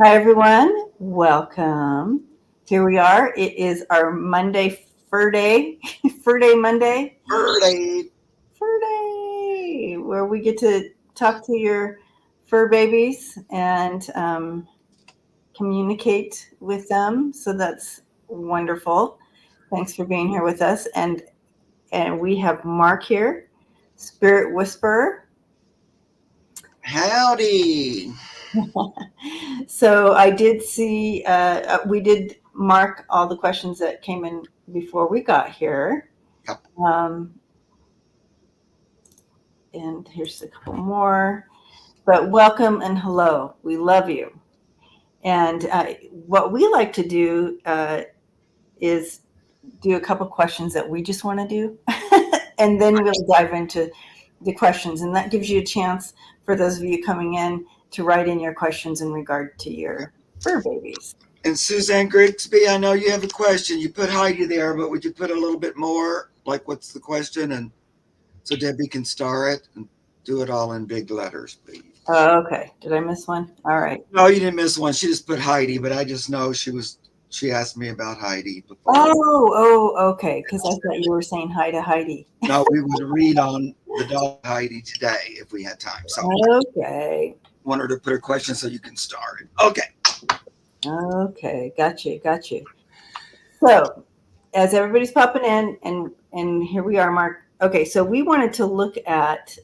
Hi, everyone. Welcome. Here we are. It is our Monday, Furday, Furday Monday, Furday. Furday, where we get to talk to your fur babies and communicate with them. So that's wonderful. Thanks for being here with us. And we have Mark here, Spirit Whisperer. Howdy. So I did see, we did mark all the questions that came in before we got here. Yep. And here's a couple more. But welcome and hello. We love you. And what we like to do is do a couple questions that we just want to do. And then we'll dive into the questions. And that gives you a chance for those of you coming in to write in your questions in regard to your fur babies. And Suzanne Grigsby, I know you have a question. You put Heidi there, but would you put a little bit more? Like, what's the question? And so Debbie can star it and do it all in big letters, please. Oh, okay. Did I miss one? All right. No, you didn't miss one. She just put Heidi, but I just know she asked me about Heidi before. Okay. Because I thought you were saying hi to Heidi. No, we would read on the dog Heidi today if we had time. So Okay. want her to put her question so you can star it. Okay. Okay. Got you. So, as everybody's popping in, and here we are, Mark. Okay, so we wanted to look at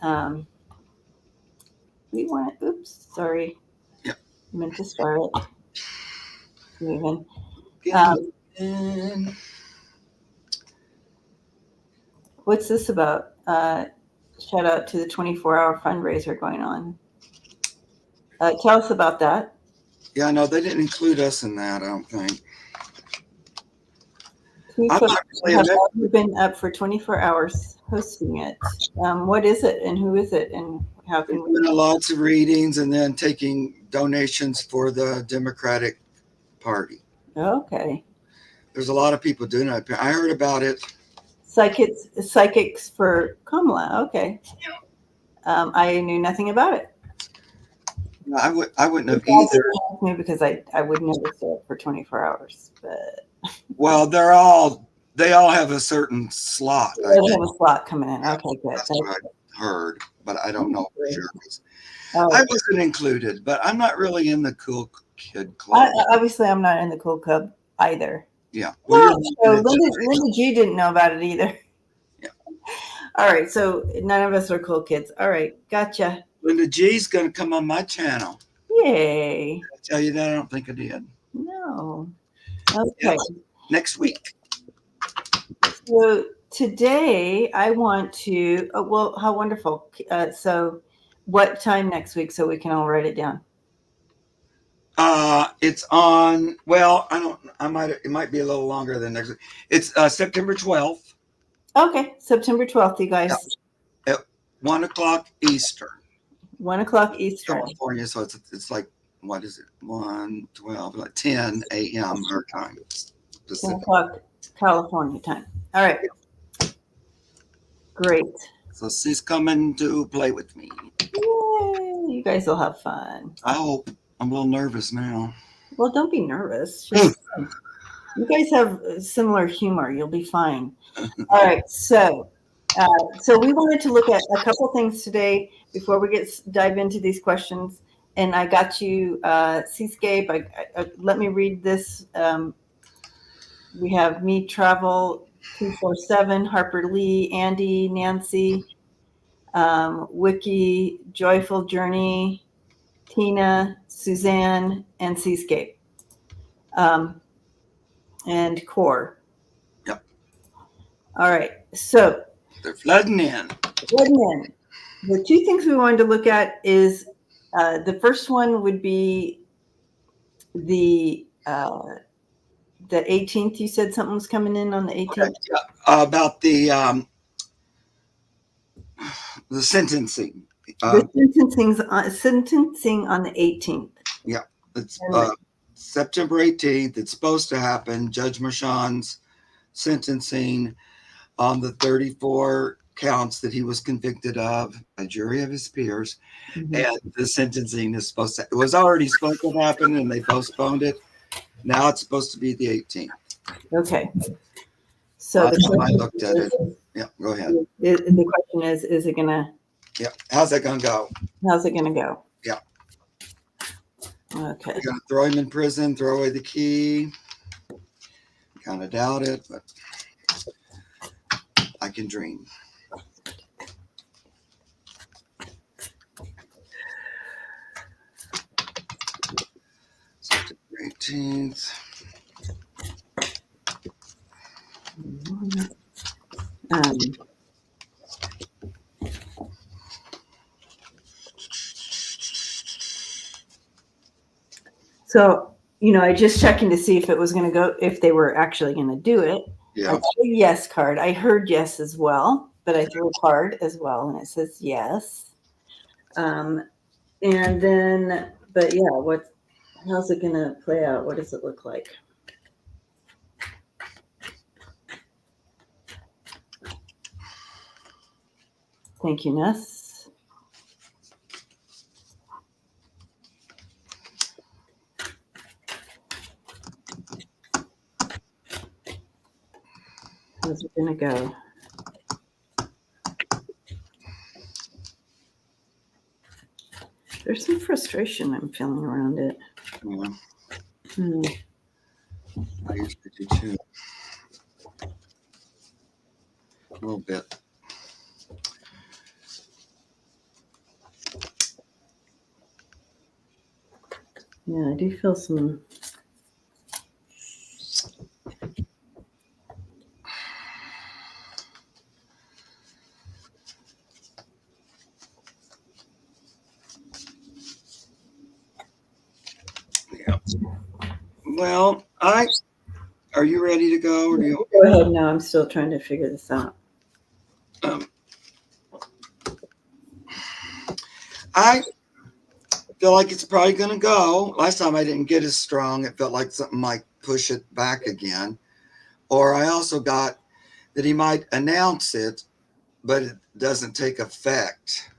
oops, sorry. Yep. Meant to start it. Moving. What's this about? Shout out to the 24-hour fundraiser going on. Tell us about that. Yeah, no, they didn't include us in that, I don't think. Two folks have already been up for 24 hours hosting it. What is it, and who is it, and how can we? Doing lots of readings and then taking donations for the Democratic Party. Okay. There's a lot of people doing it. I heard about it. Psychics for Kamala. Okay. I knew nothing about it. I wouldn't have either. Me because I would never stay up for 24 hours. But well, they all have a certain slot. They have a slot coming in. Okay, good. That's what I heard, but I don't know for sure. I wasn't included, but I'm not really in the cool kid club. Obviously, I'm not in the cool club either. Yeah. Well, so Linda G didn't know about it either. Yeah. All right. So none of us are cool kids. All right. Gotcha. Linda G's going to come on my channel. Yay. Did I tell you that? I don't think I did. No. Okay. Yeah. Next week. So today I want to, how wonderful. So what time next week so we can all write it down? It's on, it might be a little longer than next week. It's September 12th. Okay. September 12th, you guys. Yeah. At 1 o'clock Eastern. 1 o'clock Eastern. California. So it's like, what is it? 1:12, like 10 a.m. her time. 10 o'clock California time. All right. Great. So she's coming to play with me. Yay. You guys will have fun. I hope. I'm a little nervous now. Well, don't be nervous. You guys have similar humor. You'll be fine. All right. So we wanted to look at a couple things today before we dive into these questions. And I got you, Seascape. Let me read this. We have Me Travel 247, Harper Lee, Andy, Nancy, Wiki, Joyful Journey, Tina, Suzanne, and Seascape. And Core. Yep. All right. So they're flooding in. The two things we wanted to look at is the first one would be the 18th. You said something was coming in on the 18th. Okay. Yeah. About the sentencing. The sentencing on the 18th. Yeah, it's September 18th. It's supposed to happen. Judge Mershon's sentencing on the 34 counts that he was convicted of, a jury of his peers, and the sentencing is it was already supposed to happen, and they postponed it. Now it's supposed to be the 18th. Okay. So Last time I looked at it. Yeah, go ahead. The question is it gonna? Yeah, how's that gonna go? How's it gonna go? Yeah. Okay. You're gonna throw him in prison, throw away the key. Kind of doubt it, but I can dream. September 18th. So, I just checking to see if it was going to go, if they were actually going to do it. Yeah. I got a yes card. I heard yes as well, but I threw a card as well, and it says yes. And then, but yeah, how's it going to play out? What does it look like? Thank you, Ness. How's it going to go? There's some frustration I'm feeling around it. Yeah. I usually do too. A little bit. Yeah, I do feel some. Yeah. Well, are you ready to go? Or do you Go ahead. No, I'm still trying to figure this out. I feel like it's probably going to go. Last time I didn't get as strong. It felt like something might push it back again. Or I also got that he might announce it, but it doesn't take effect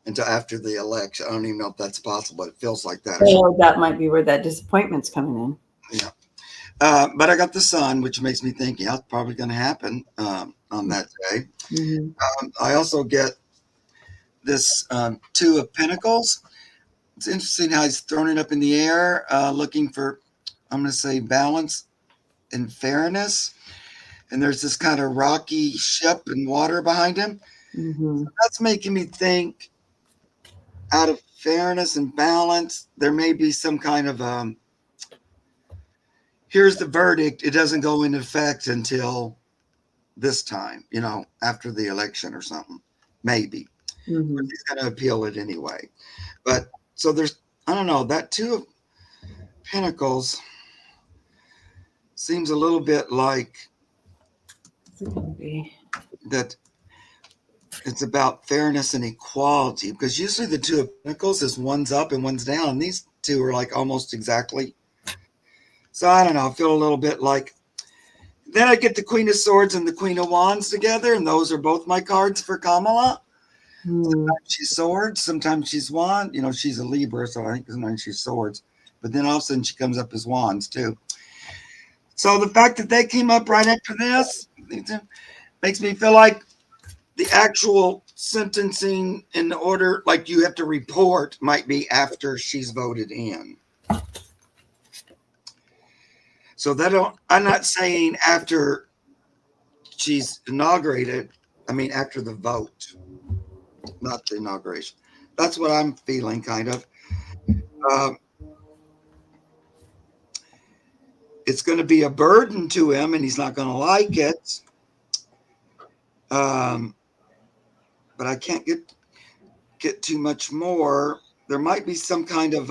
until after the election. I don't even know if that's possible. It feels like that. Oh, that might be where that disappointment's coming in. Yeah. But I got the sun, which makes me think, yeah, it's probably going to happen on that day. Mm-hmm. I also get this Two of Pentacles. It's interesting how he's thrown it up in the air, looking for, I'm going to say, balance and fairness. And there's this kind of rocky ship and water behind him. Mm-hmm. So that's making me think, out of fairness and balance, there may be some kind of here's the verdict. It doesn't go into effect until this time, after the election or something, maybe. Mm-hmm. But he's going to appeal it anyway. But so there's, I don't know, that Two of Pentacles seems a little bit like that it's about fairness and equality, because usually the Two of Pentacles is one's up and one's down. And these two are like almost exactly. So I don't know. I feel a little bit like, then I get the Queen of Swords and the Queen of Wands together, and those are both my cards for Kamala. Sometimes she's swords, sometimes she's wand. She's a Libra, so I think sometimes she's swords. But then all of a sudden she comes up as wands too. So the fact that they came up right after this makes me feel like the actual sentencing in the order, like you have to report, might be after she's voted in. So I'm not saying after she's inaugurated. I mean, after the vote, not the inauguration. That's what I'm feeling, kind of. It's going to be a burden to him, and he's not going to like it. But I can't get too much more. There might be some kind of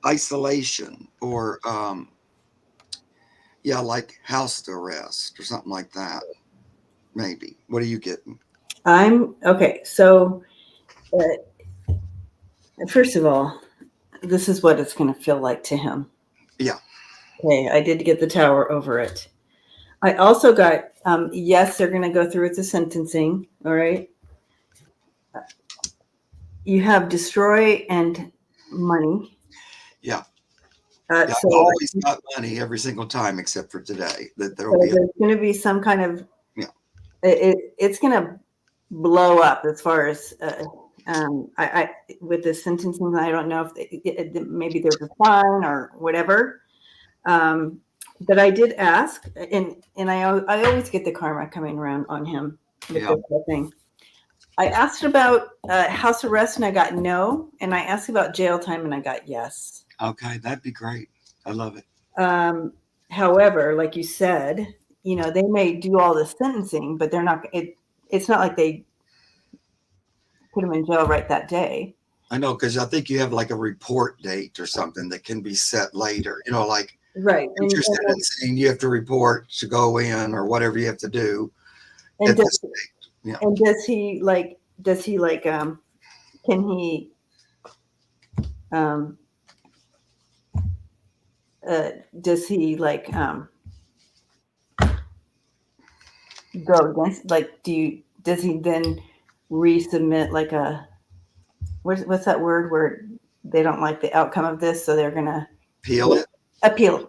isolation or, like house arrest or something like that. Maybe. What are you getting? I'm okay. So, first of all, this is what it's going to feel like to him. Yeah. Okay, I did get the Tower over it. I also got yes, they're going to go through with the sentencing. All right. You have destroy and money. Yeah. Yeah, So I always got money every single time except for today. That there will so be there's going to be some kind of Yeah. It's going to blow up as far as I with the sentencing. I don't know if maybe there's a fine or whatever. But I did ask, and I always get the karma coming around on him with Yeah. this whole thing. I asked about house arrest and I got no, and I asked about jail time and I got yes. Okay, that'd be great. I love it. However, like you said, they may do all the sentencing, but they're not. It's not like they put him in jail right that day. I know, because I think you have like a report date or something that can be set later. Like Right. future sentencing, you have to report to go in or whatever you have to do at this date. Yeah. And does he like? Can he? Does he like? Go against? Like, does he then resubmit like what's that word where they don't like the outcome of this, so they're gonna Appeal it? Appeal.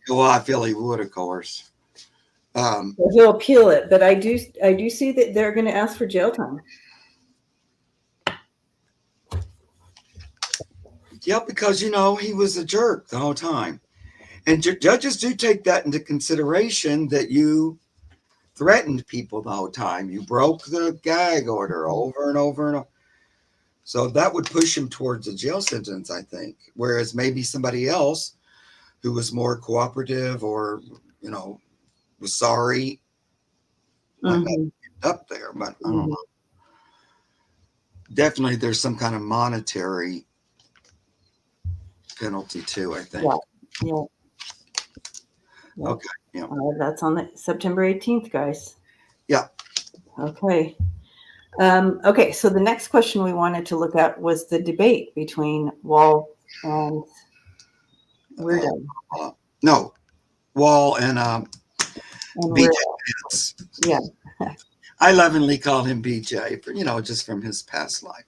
Well, I feel he would, of course. He'll appeal it, but I do see that they're going to ask for jail time. Yeah, because he was a jerk the whole time, and judges do take that into consideration, that you threatened people the whole time. You broke the gag order over and over and over. So that would push him towards a jail sentence, I think. Whereas maybe somebody else who was more cooperative or, was sorry might not end up there. But I don't know. Definitely there's some kind of monetary penalty too, I think. Yeah. Okay. Yeah. That's on September 18th, guys. Yeah. Okay. Okay. So the next question we wanted to look at was the debate between Wall and Weirdo. No, Wall and BJ Vance. Yeah. I lovingly call him BJ, just from his past life.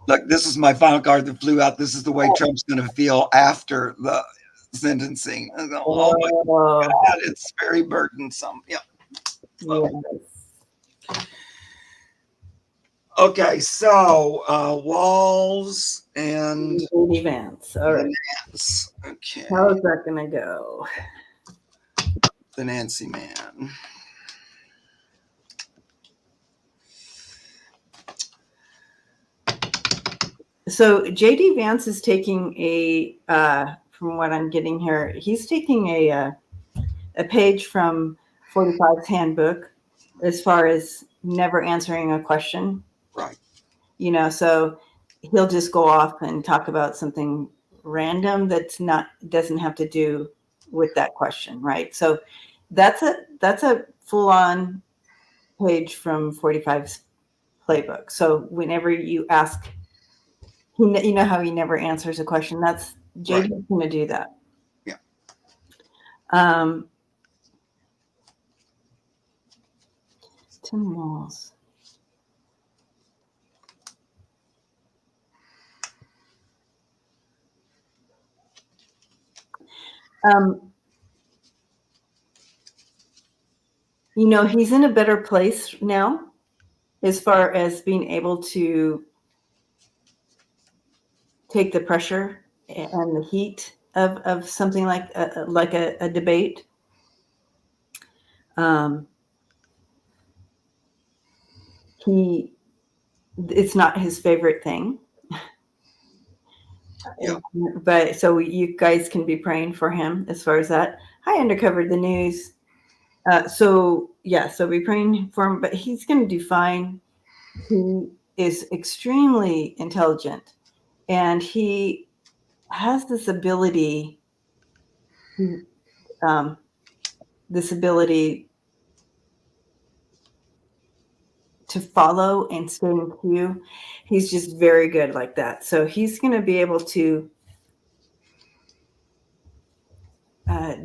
Look, this is my final card that flew out. This is the way Trump's going to feel after the sentencing. I go, oh my God, it's very burdensome. Yeah. Yes. Okay, so Walls and JD Vance. All right. Vance. Okay. How is that going to go? The Nancy Man. So JD Vance is taking from what I'm getting here, he's taking a page from 45's handbook as far as never answering a question. Right. So he'll just go off and talk about something random doesn't have to do with that question, right? So that's a full-on page from 45's playbook. So whenever you ask, you know how he never answers a question. That's JD's going to do that. Yeah. 10 walls. He's in a better place now as far as being able to take the pressure and the heat of something like a debate. It's not his favorite thing. Yeah. But so you guys can be praying for him as far as that. I undercovered the news. So be praying for him, but he's going to do fine. He is extremely intelligent, and he has this ability to follow and stay in queue. He's just very good like that. So he's going to be able to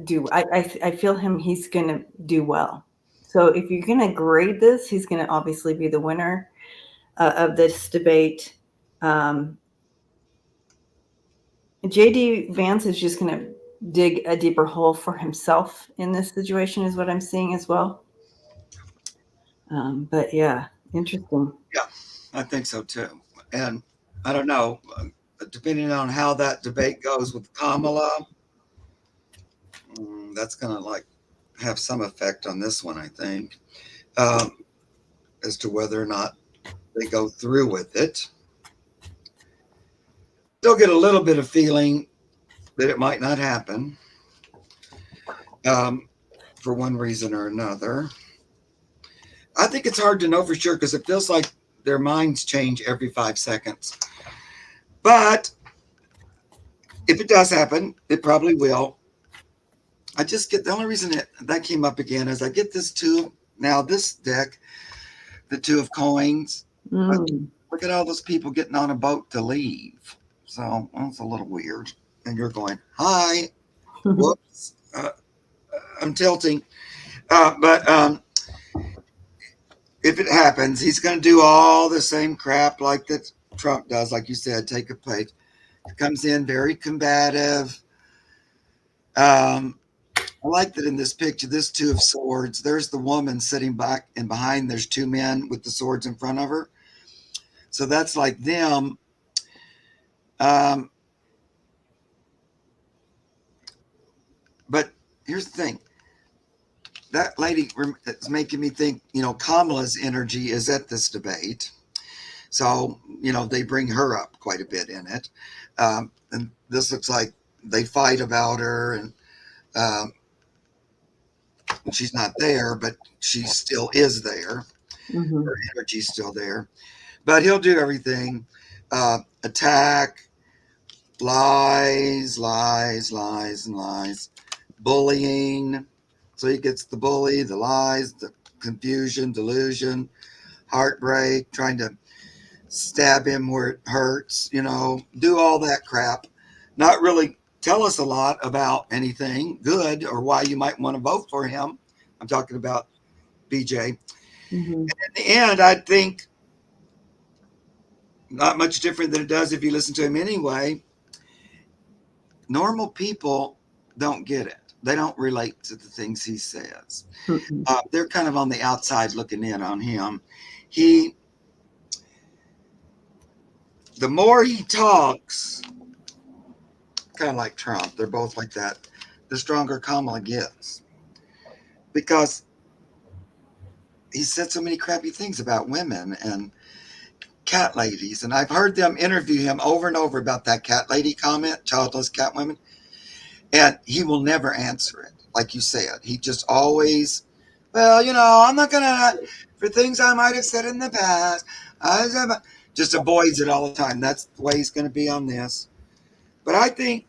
do. I feel he's going to do well. So if you're going to grade this, he's going to obviously be the winner of this debate. JD Vance is just going to dig a deeper hole for himself in this situation, is what I'm seeing as well. But yeah, interesting. Yeah, I think so too. And I don't know, depending on how that debate goes with Kamala, that's going to like have some effect on this one, I think, as to whether or not they go through with it. Still get a little bit of feeling that it might not happen, for one reason or another. I think it's hard to know for sure because it feels like their minds change every 5 seconds. But if it does happen, it probably will. I just get, the only reason that came up again is I get this this deck, the two of coins. Look at all those people getting on a boat to leave. So that's a little weird. And you're going, hi, whoops, I'm tilting. But if it happens, he's going to do all the same crap like that Trump does, like you said, take a page. Comes in very combative. I like that in this picture, this two of swords, there's the woman sitting back, and behind there's two men with the swords in front of her. So that's like them. But here's the thing. That lady is making me think, Kamala's energy is at this debate. So, they bring her up quite a bit in it. And this looks like they fight about her, and she's not there, but she still is there. Her energy's still there. But he'll do everything. Attack, lies, and lies. Bullying. So he gets the bully, the lies, the confusion, delusion, heartbreak, trying to stab him where it hurts, do all that crap. Not really tell us a lot about anything good or why you might want to vote for him. I'm talking about BJ. And in the end, I think not much different than it does if you listen to him anyway. Normal people don't get it. They don't relate to the things he says. They're kind of on the outside looking in on him. The more he talks, kind of like Trump, they're both like that, the stronger Kamala gets. Because he said so many crappy things about women and cat ladies. And I've heard them interview him over and over about that cat lady comment, childless cat women. And he will never answer it. Like you said, he just always, I'm not going to, for things I might have said in the past, just avoids it all the time. That's the way he's going to be on this. But I think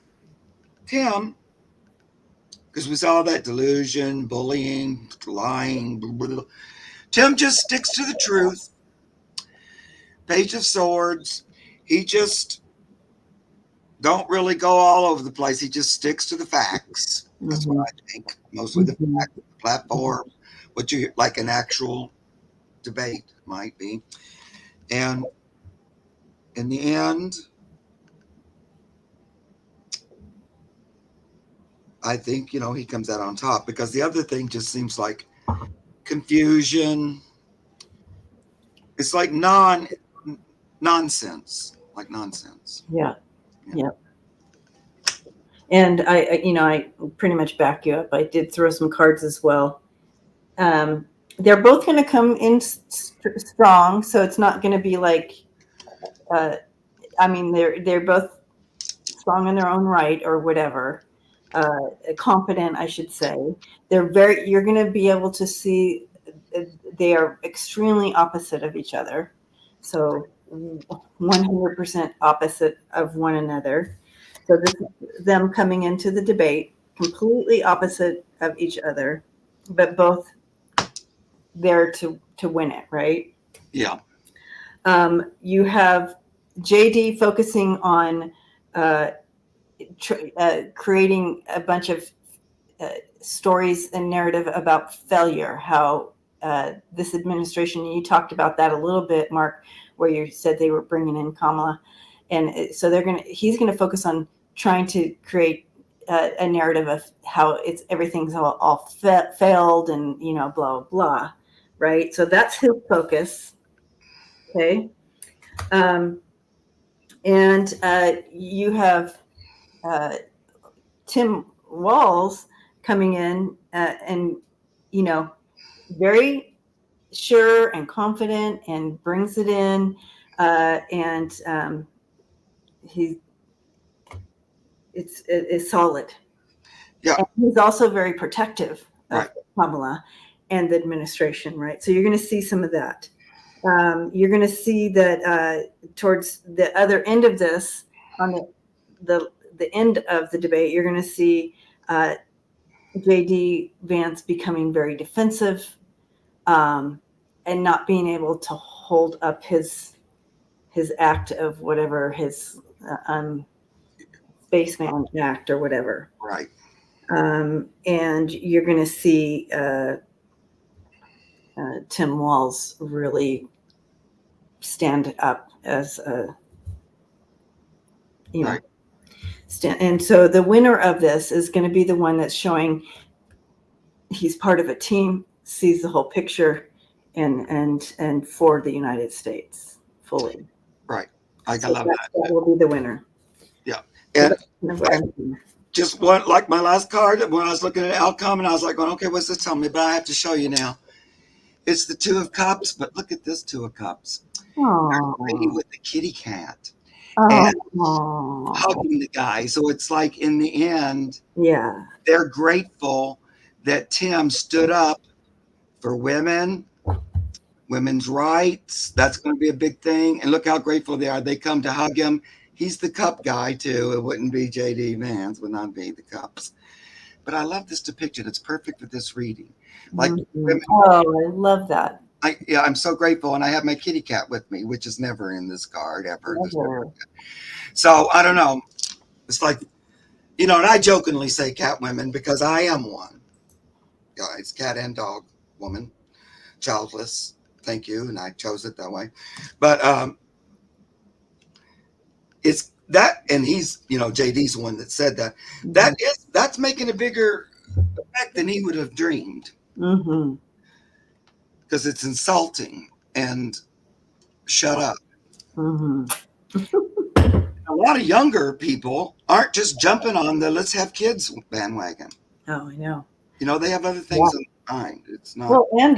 Tim, because we saw that delusion, bullying, lying, blah, blah, blah. Tim just sticks to the truth. Page of Swords. He just don't really go all over the place. He just sticks to the facts. That's what I think. Mostly the fact, the platform, what you like an actual debate might be. And in the end, I think, he comes out on top because the other thing just seems like confusion. It's like nonsense, like nonsense. Yeah. And I pretty much back you up. I did throw some cards as well. They're both going to come in strong, so it's not going to be like, they're both strong in their own right or whatever. Confident, I should say. You're going to be able to see they are extremely opposite of each other. So 100% opposite of one another. So this is them coming into the debate, completely opposite of each other, but both there to win it, right? Yeah. You have JD focusing on creating a bunch of stories and narrative about failure, how this administration, you talked about that a little bit, Mark, where you said they were bringing in Kamala. And so he's going to focus on trying to create a narrative of how everything's all failed and, blah, blah, right? So that's his focus. Okay. And you have Tim Walz coming in and, very sure and confident and brings it in. And it's solid. Yeah. And he's also very protective of Right. Kamala and the administration, right? So you're going to see some of that. You're going to see that towards the other end of this, on the end of the debate, you're going to see J.D. Vance becoming very defensive and not being able to hold up his act of whatever, his Spaceman Act or whatever. Right. And you're going to see Tim Walz really stand up as a, Right. and so the winner of this is going to be the one that's showing he's part of a team, sees the whole picture, and for the United States fully. Right. I love that. That will be the winner. Yeah. And So just one, like my last card, when I was looking at outcome, and I was like, going, okay, what's this telling me? But I have to show you now. It's the Two of Cups, but look at this Two of Cups. Lady with the kitty cat and hugging the guy. So it's like in the end, yeah, they're grateful that Tim stood up for women's rights. That's going to be a big thing. And look how grateful they are. They come to hug him. He's the cup guy too. It wouldn't be J.D. Vance, would not be the cups. But I love this depiction. It's perfect for this reading. Like women, I love that. I'm so grateful, and I have my kitty cat with me, which is never in this card ever. So I don't know. It's like, and I jokingly say cat women because I am one. Guys, cat and dog woman, childless. Thank you, and I chose it that way. But it's that, and he's, JD's the one that said that. That's making a bigger effect than he would have dreamed. Mm-hmm. Because it's insulting and shut up. Mm-hmm. A lot of younger people aren't just jumping on the let's have kids bandwagon. Oh, I know. They have other things in mind. It's not. Well, and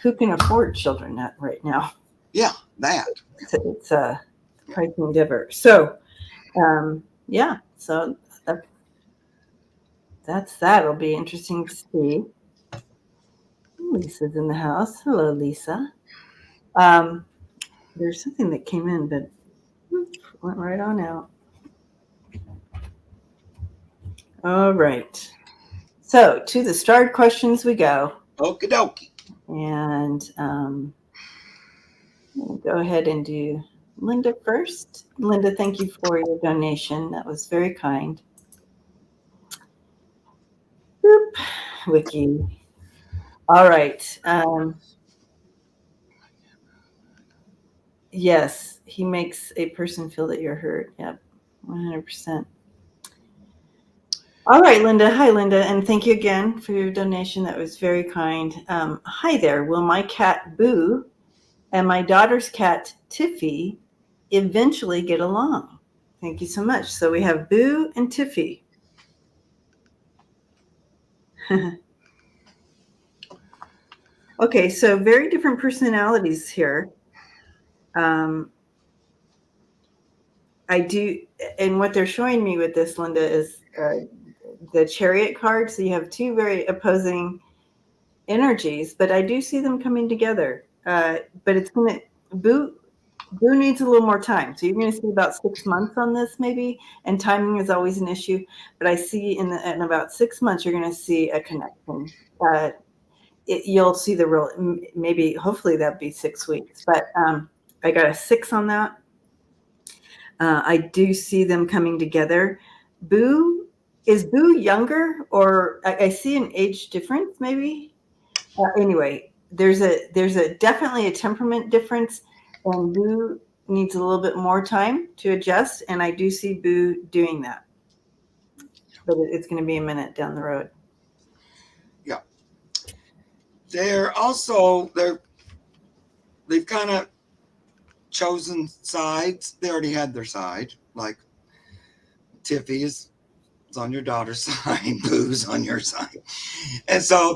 who can afford children right now? Yeah, that. It's a pricing diver. So, so that's that. It'll be interesting to see. Lisa's in the house. Hello, Lisa. There's something that came in, but went right on out. All right. So to the starred questions we go. Okie dokie. And we'll go ahead and do Linda first. Linda, thank you for your donation. That was very kind. Boop. Wiki. All right. Yes, he makes a person feel that you're hurt. Yep, 100%. All right, Linda. Hi, Linda, and thank you again for your donation. That was very kind. Hi there. Will my cat Boo and my daughter's cat Tiffy eventually get along? Thank you so much. So we have Boo and Tiffy. Okay, so very different personalities here. I do, and what they're showing me with this, Linda, is the Chariot card. So you have two very opposing energies, but I do see them coming together. But it's going to, Boo needs a little more time. So you're going to see about 6 months on this maybe, and timing is always an issue. But I see in about 6 months, you're going to see a connection. You'll see the real, maybe, hopefully that'd be 6 weeks. But I got a 6 on that. I do see them coming together. Boo Is Boo younger, or I see an age difference maybe? Anyway, there's a definitely a temperament difference, and Boo needs a little bit more time to adjust, and I do see Boo doing that. But it's going to be a minute down the road. Yeah. They've kind of chosen sides. They already had their side. Like Tiffy is on your daughter's side, Boo's on your side, and so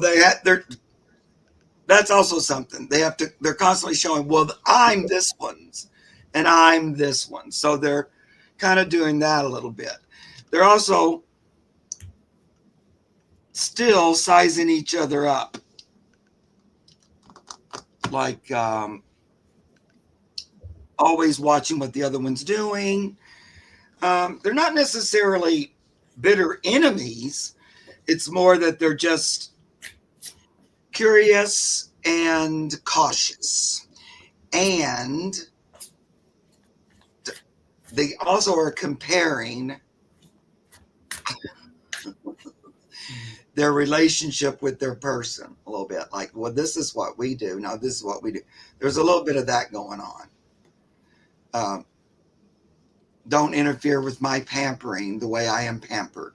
that's also something they're constantly showing. Well, I'm this one's, and I'm this one. So they're kind of doing that a little bit. They're also still sizing each other up, like always watching what the other one's doing. They're not necessarily bitter enemies. It's more that they're just curious and cautious. And they also are comparing their relationship with their person a little bit. Like, well, this is what we do. Now, this is what we do. There's a little bit of that going on. Don't interfere with my pampering the way I am pampered.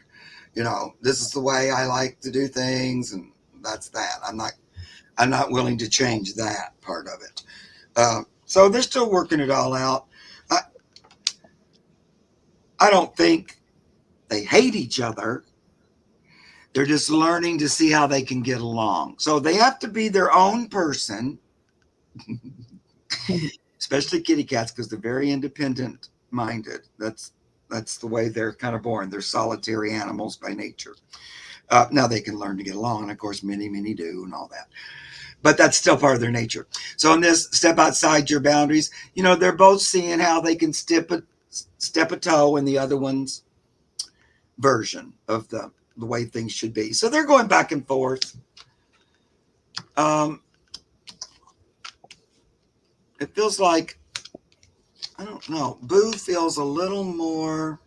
This is the way I like to do things, and that's that. I'm not willing to change that part of it. So they're still working it all out. I don't think they hate each other. They're just learning to see how they can get along. So they have to be their own person, especially kitty cats, because they're very independent minded. That's the way they're kind of born. They're solitary animals by nature. Now they can learn to get along, and of course, many do, and all that. But that's still part of their nature. So in this step outside your boundaries, they're both seeing how they can step a toe in the other one's version of the way things should be. So they're going back and forth. It feels like, I don't know, Boo feels a little more,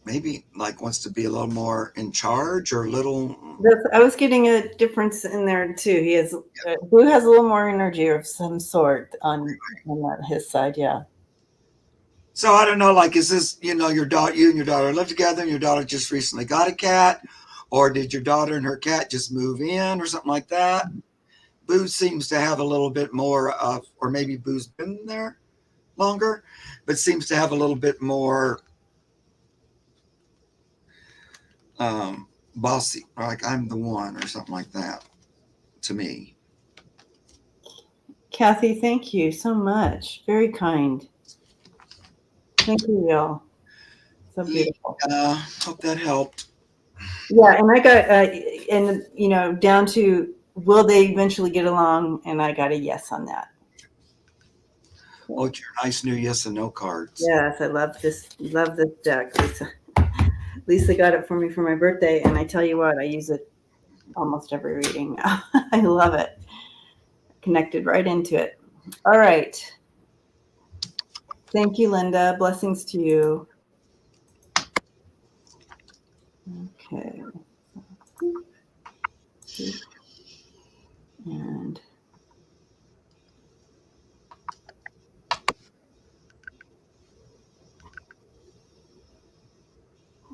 maybe like wants to be a little more in charge, or a little. I was getting a difference in there too. Boo has a little more energy of some sort on his side. Yeah. So I don't know, like, is this, you and your daughter live together, and your daughter just recently got a cat, or did your daughter and her cat just move in or something like that? Boo seems to have a little bit more of, or maybe Boo's been there longer, but seems to have a little bit more bossy, like I'm the one or something like that to me. Kathy, thank you so much. Very kind. Thank you, y'all. So beautiful. Hope that helped. Yeah, and I got down to will they eventually get along, and I got a yes on that. Oh, it's your nice new yes and no cards. Yes, I love this deck. Lisa got it for me for my birthday, and I tell you what, I use it almost every reading now. I love it. Connected right into it. All right. Thank you, Linda. Blessings to you. Okay. And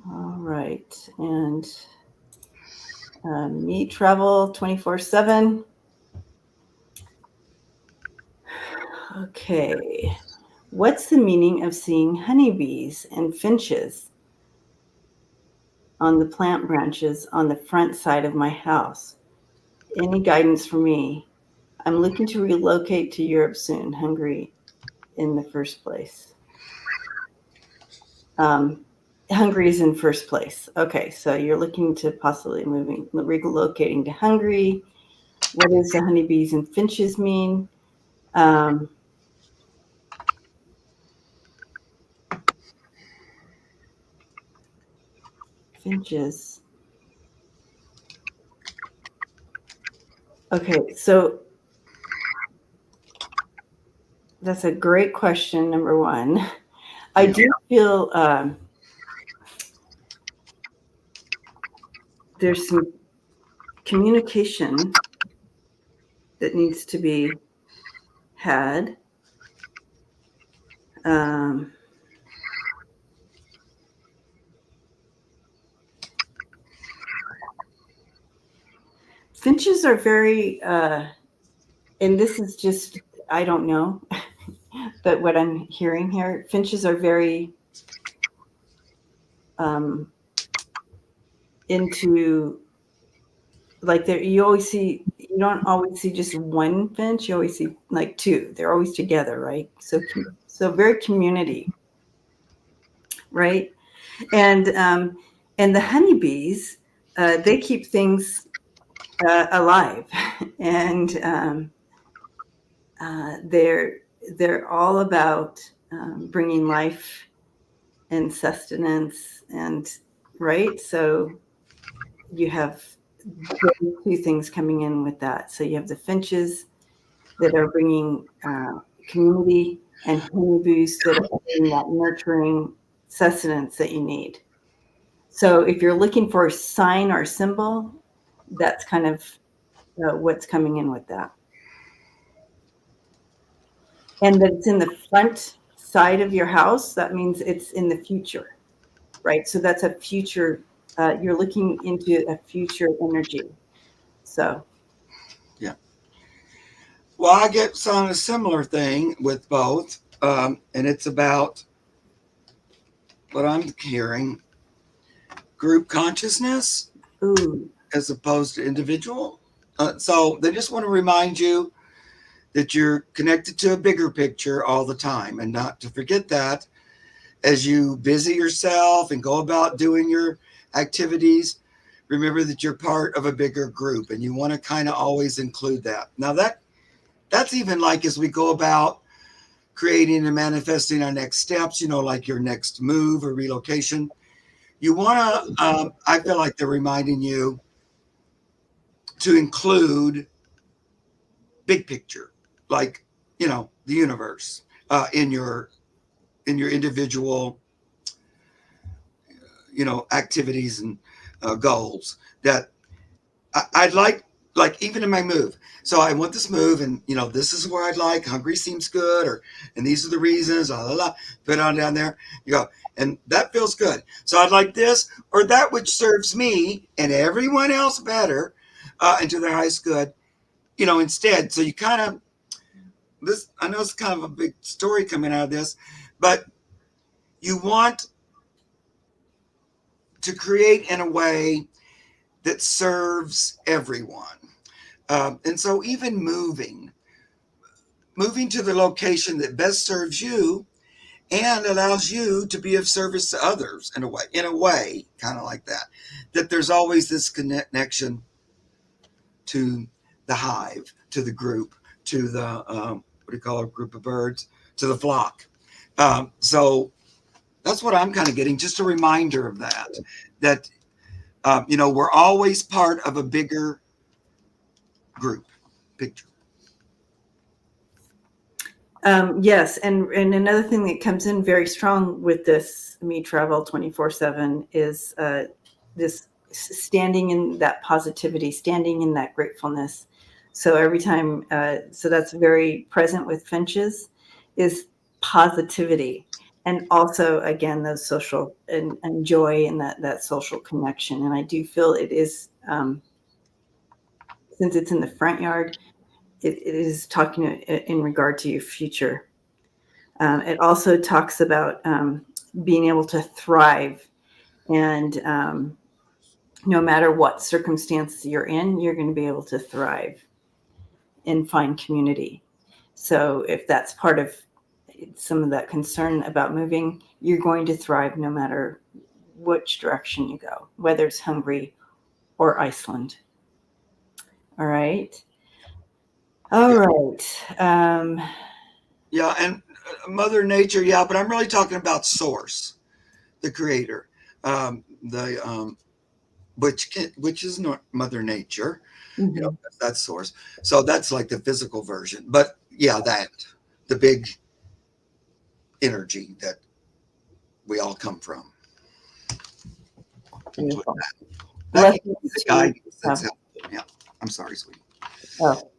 all right. And me travel 24/7. Okay. What's the meaning of seeing honeybees and finches on the plant branches on the front side of my house? Any guidance for me? I'm looking to relocate to Europe soon, Hungary in the first place. Hungary is in first place. Okay, so you're looking to possibly relocating to Hungary. What does the honeybees and finches mean? Finches. Okay, so that's a great question, number one. I do feel there's some communication that needs to be had. Um, Finches are very, and this is just, I don't know, but what I'm hearing here, finches are very um, into, like, you always see, you don't always see just one finch, you always see like two. They're always together, right? So very community, right? And the honeybees, they keep things alive, and they're all about bringing life and sustenance, and right. So you have two things coming in with that. So you have the finches that are bringing community, and honeybees that are bringing that nurturing sustenance that you need. So if you're looking for a sign or symbol, that's kind of what's coming in with that. And that it's in the front side of your house, that means it's in the future, right? So that's a future, you're looking into a future energy. So, Yeah. Well, I get some a similar thing with both, and it's about what I'm hearing: group consciousness ooh, as opposed to individual. So they just want to remind you that you're connected to a bigger picture all the time, and not to forget that as you busy yourself and go about doing your activities. Remember that you're part of a bigger group, and you want to kind of always include that. Now that's even like as we go about creating and manifesting our next steps, like your next move or relocation. You want to, I feel like they're reminding you to include big picture, like, the universe, in your individual, activities and goals that I'd like even in my move. So I want this move, and this is where I'd like. Hungary seems good, and these are the reasons. La, la, la, put it on down there. You go, and that feels good. So I'd like this or that, which serves me and everyone else better, and to their highest good. Instead. So you kind of this. I know it's kind of a big story coming out of this, but you want to create in a way that serves everyone. And so even moving to the location that best serves you and allows you to be of service to others in a way, kind of like that there's always this connection to the hive, to the group, to the, what do you call a group of birds, to the flock. So that's what I'm kind of getting, just a reminder of that we're always part of a bigger group picture. yes, and another thing that comes in very strong with this me travel 24/7 is this standing in that positivity, standing in that gratefulness. So every time, so that's very present with finches, is positivity, and also again those social and joy and that social connection. And I do feel it is, since it's in the front yard, it is talking in regard to your future. It also talks about being able to thrive, and no matter what circumstance you're in, you're going to be able to thrive and find community. So if that's part of some of that concern about moving, you're going to thrive no matter which direction you go, whether it's Hungary or Iceland. All right. All right. Yeah, and Mother Nature, yeah, but I'm really talking about Source, the Creator, the which is not Mother Nature, Mhm. that's Source. So that's like the physical version, but yeah, that the big energy that we all come from. Beautiful. That Blessings is the to guidance that's you. helpful. Yeah. I'm sorry, sweetie. Oh,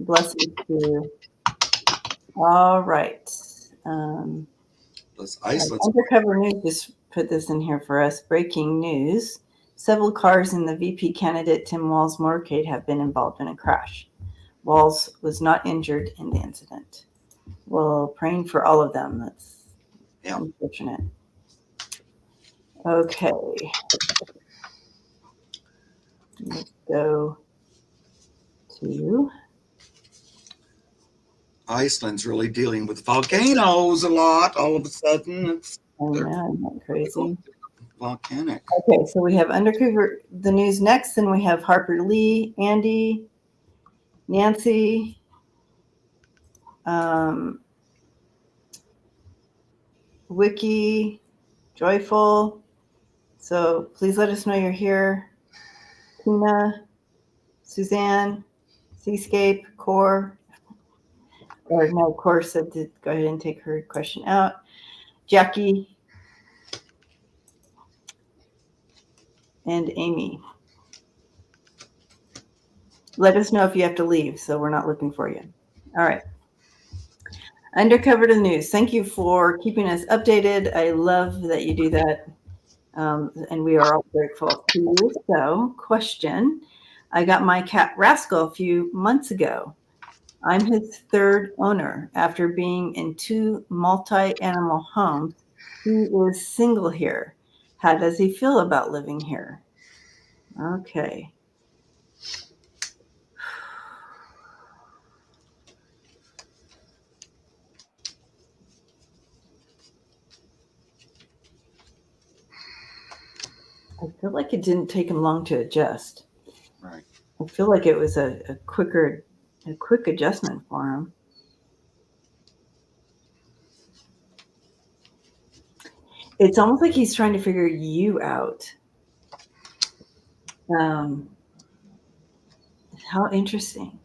blessings to you. All right. Those Iceland's Undercover News just put this in here for us. Breaking news. Several cars in the VP candidate Tim Walz motorcade have been involved in a crash. Walz was not injured in the incident. Well, praying for all of them. That's unfortunate. Okay. Let's go to Iceland's really dealing with volcanoes a lot. All of a sudden, isn't that crazy? Volcanic. Okay, so we have Undercover the News next, then we have Harper Lee, Andy, Nancy, Wiki, Joyful. So please let us know you're here. Tina, Suzanne, Seascape, Core. Or no, Core said to go ahead and take her question out. Jackie and Amy. Let us know if you have to leave, so we're not looking for you. All right. Undercover to the News. Thank you for keeping us updated. I love that you do that. And we are all grateful to you. So, question. I got my cat Rascal a few months ago. I'm his third owner after being in 2 multi-animal homes. He is single here. How does he feel about living here? Okay. I feel like it didn't take him long to adjust. Right. I feel like it was a quick adjustment for him. It's almost like he's trying to figure you out. How interesting.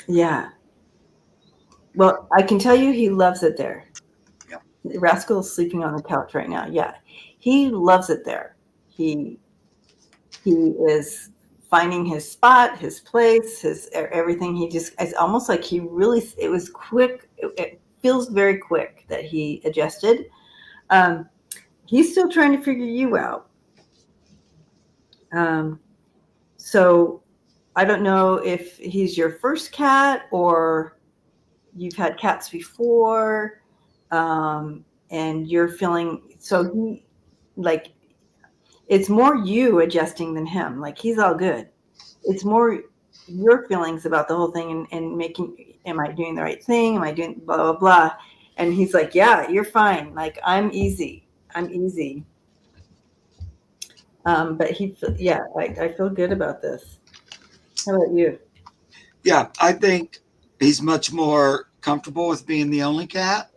Yeah. Well, I can tell you he loves it there. Yep. Rascal's sleeping on the couch right now. Yeah. He loves it there. He is finding his spot, his place, his everything. It's almost like it was quick. It feels very quick that he adjusted. He's still trying to figure you out. So I don't know if he's your first cat or you've had cats before, and you're feeling so it's more you adjusting than him. Like he's all good. It's more your feelings about the whole thing and making, am I doing the right thing? Am I doing blah, blah, blah? And he's like, yeah, you're fine. Like I'm easy. But I feel good about this. How about you? Yeah, I think he's much more comfortable with being the only cat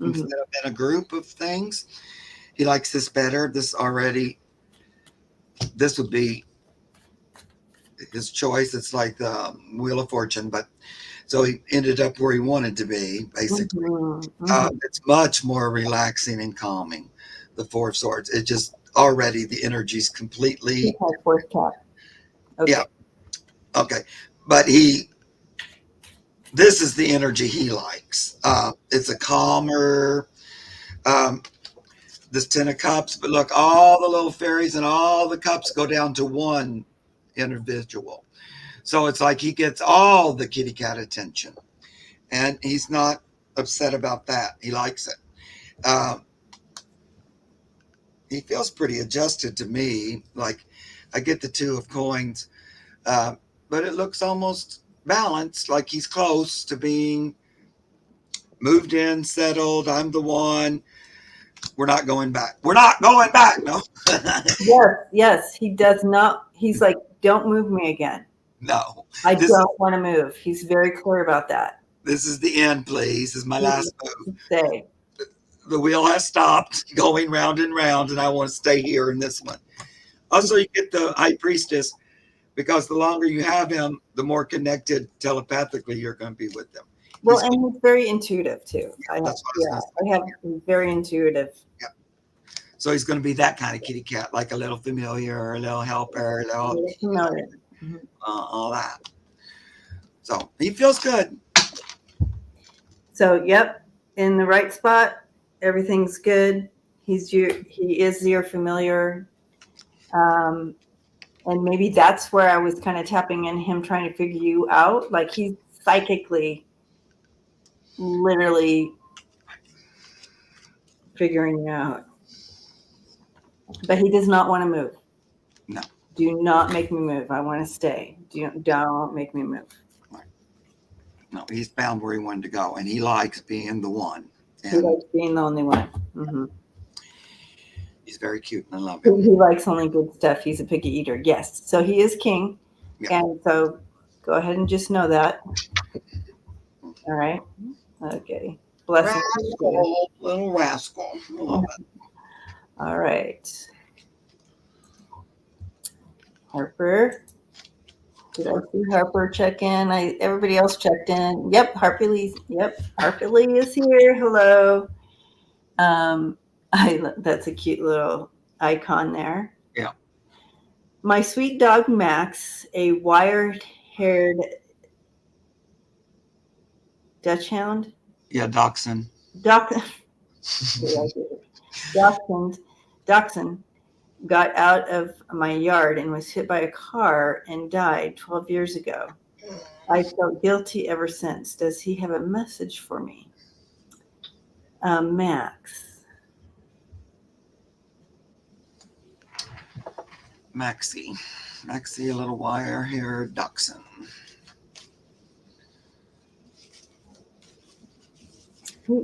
instead of in a group of things. He likes this better. This would be his choice. It's like the Wheel of Fortune, but so he ended up where he wanted to be, basically. It's much more relaxing and calming, the Four of Swords. It just already the energy's completely. Fourth cat. Okay. Yeah. Okay. But this is the energy he likes. It's a calmer, this 10 of cups, but look, all the little fairies and all the cups go down to one individual. So it's like he gets all the kitty cat attention and he's not upset about that. He likes it. He feels pretty adjusted to me. Like I get the 2 of coins, but it looks almost balanced, like he's close to being moved in, settled. I'm the one. We're not going back. We're not going back. No. Yes. He does not. He's like, don't move me again. No. I don't want to move. He's very clear about that. This is the end, please. This is my last move. Stay. The wheel has stopped going round and round, and I want to stay here in this one. Also, you get the high priestess because the longer you have him, the more connected telepathically you're going to be with them. Well, and he's very intuitive too. That's what I was going to say. I have very intuitive. Yeah. So he's going to be that kind of kitty cat, like a little familiar, a little helper, a little familiar. all that. So he feels good. So, yep, in the right spot, everything's good. He is your familiar, and maybe that's where I was kind of tapping in him, trying to figure you out. Like he's psychically, literally figuring you out, but he does not want to move. No. Do not make me move. I want to stay. Don't make me move. No, he's found where he wanted to go, and he likes being the one. And he likes being the only one. Mm-hmm. He's very cute, and I love him. He likes only good stuff. He's a picky eater. Yes, so he is king, and so go ahead and just know that. All right. Okay. Bless him. Little rascal. I love it. All right. Harper. Did I see Harper check in? Everybody else checked in. Yep, Harper Lee. Yep, Harper Lee is here. Hello. That's a cute little icon there. Yeah. My sweet dog Max, a wire-haired Dutch hound. Yeah, dachshund. Dachshund got out of my yard and was hit by a car and died 12 years ago. I felt guilty ever since. Does he have a message for me? Max. Maxie, a little wire-haired dachshund.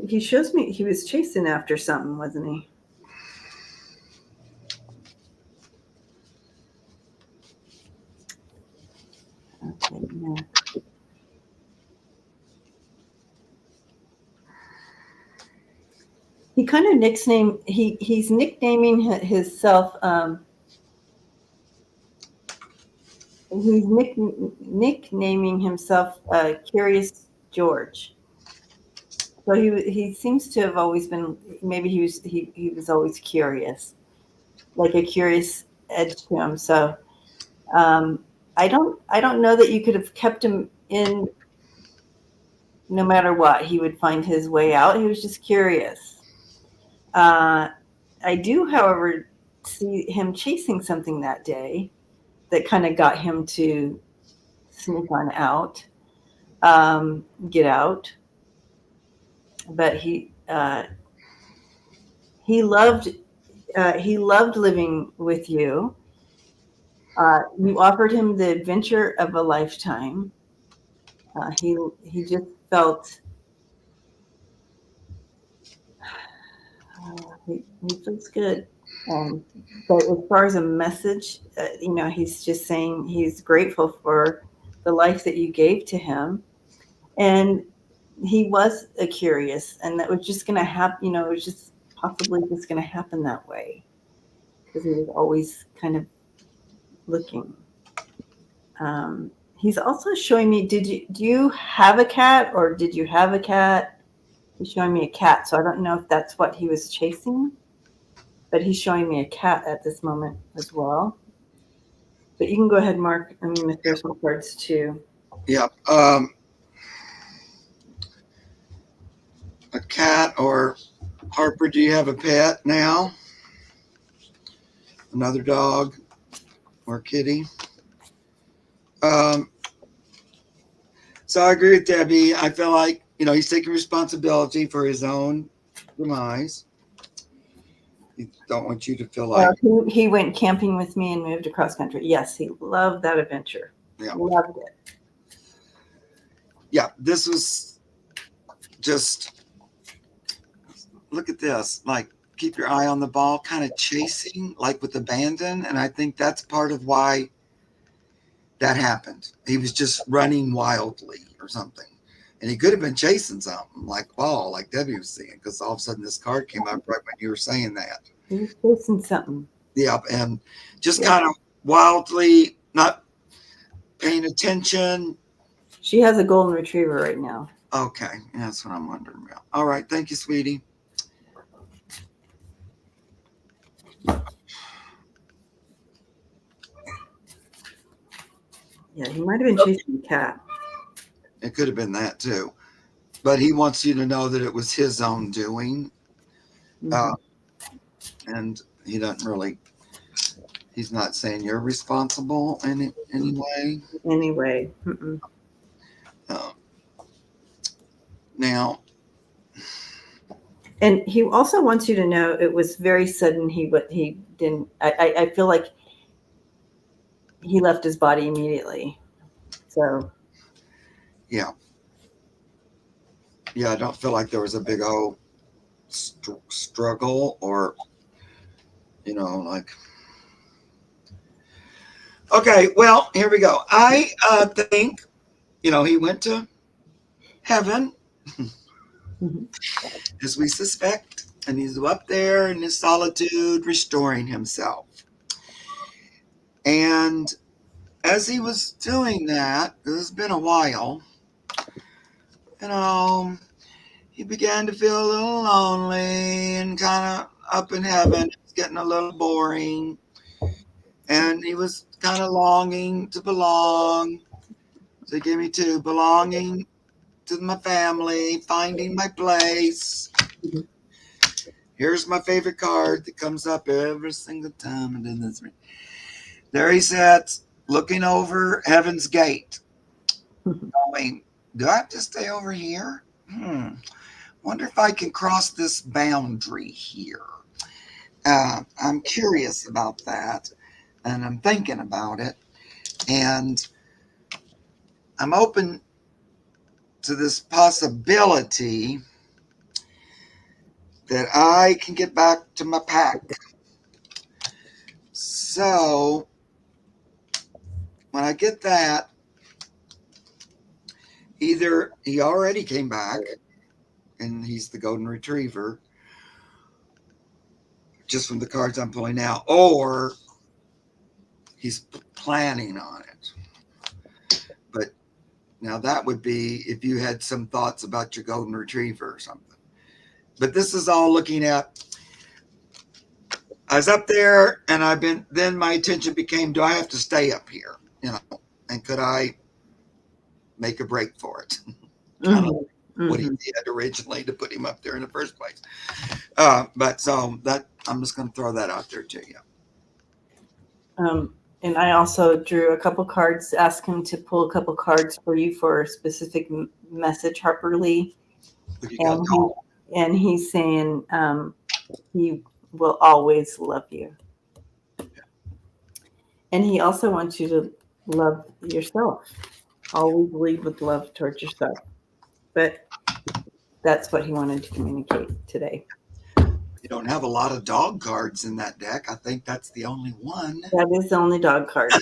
He shows me he was chasing after something, wasn't he? Okay, yeah. He kind of he's nicknaming himself. He's nicknaming himself Curious George. So he seems to have always been, maybe he was always curious, like a curious edge to him. So I don't know that you could have kept him in no matter what. He would find his way out. He was just curious. I do, however, see him chasing something that day that kind of got him to sneak on out, get out. But he loved living with you. You offered him the adventure of a lifetime. He just felt he feels good. But as far as a message, he's just saying he's grateful for the life that you gave to him, and he was a curious, and that was just going to happen. It was just possibly just going to happen that way because he was always kind of looking. He's also showing me. Do you have a cat, or did you have a cat? He's showing me a cat, so I don't know if that's what he was chasing, but he's showing me a cat at this moment as well. But you can go ahead, Mark. I mean, if there's some cards too. Yeah. A cat, or Harper, do you have a pet now? Another dog or kitty? So I agree with Debbie. I feel like, he's taking responsibility for his own demise. He don't want you to feel like... he went camping with me and moved across country. Yes, he loved that adventure. Yeah. Loved it. Yeah, this was just... Look at this. Like, keep your eye on the ball, kind of chasing, like with abandon. And I think that's part of why that happened. He was just running wildly or something. And he could have been chasing something like ball, like Debbie was saying, because all of a sudden this card came up right when you were saying that. He was chasing something. Yep, and just Yeah. kind of wildly not paying attention. She has a golden retriever right now. Okay, that's what I'm wondering about. All right, thank you, sweetie. Yeah, he might have been chasing a cat. It could have been that too, but he wants you to know that it was his own doing, Mhm. and he doesn't really. He's not saying you're responsible in any way. Anyway. Mm-mm. Uh, now, And he also wants you to know it was very sudden. He didn't. I feel like he left his body immediately. So yeah, I don't feel like there was a big old struggle or like. Okay, well, here we go. I think he went to heaven, mhm. as we suspect, and he's up there in his solitude, restoring himself. And as he was doing that, it's been a while, you know, he began to feel a little lonely and kind of up in heaven. It's getting a little boring. And he was kind of longing to belong. So he gave me two: belonging to my family, finding my place. Mhm. Here's my favorite card that comes up every single time. And then there he sits, looking over Heaven's Gate, going, do I have to stay over here? Wonder if I can cross this boundary here. I'm curious about that, and I'm thinking about it, and I'm open to this possibility that I can get back to my pack. So when I get that, either he already came back and he's the golden retriever, just from the cards I'm pulling out, or he's planning on it. But now that would be if you had some thoughts about your golden retriever or something. But this is all looking at, I was up there and then my attention became, do I have to stay up here? And could I make a break for it? Kind of Mhm. what he Mhm. did originally to put him up there in the first place. But so that I'm just going to throw that out there to you. And I also drew a couple cards, asked him to pull a couple cards for you for a specific message, Harper Lee. What you got? And he's saying he will always love you. And he also wants you to love yourself. Always lead with love towards yourself. But that's what he wanted to communicate today. You don't have a lot of dog cards in that deck. I think that's the only one. That is the only dog card.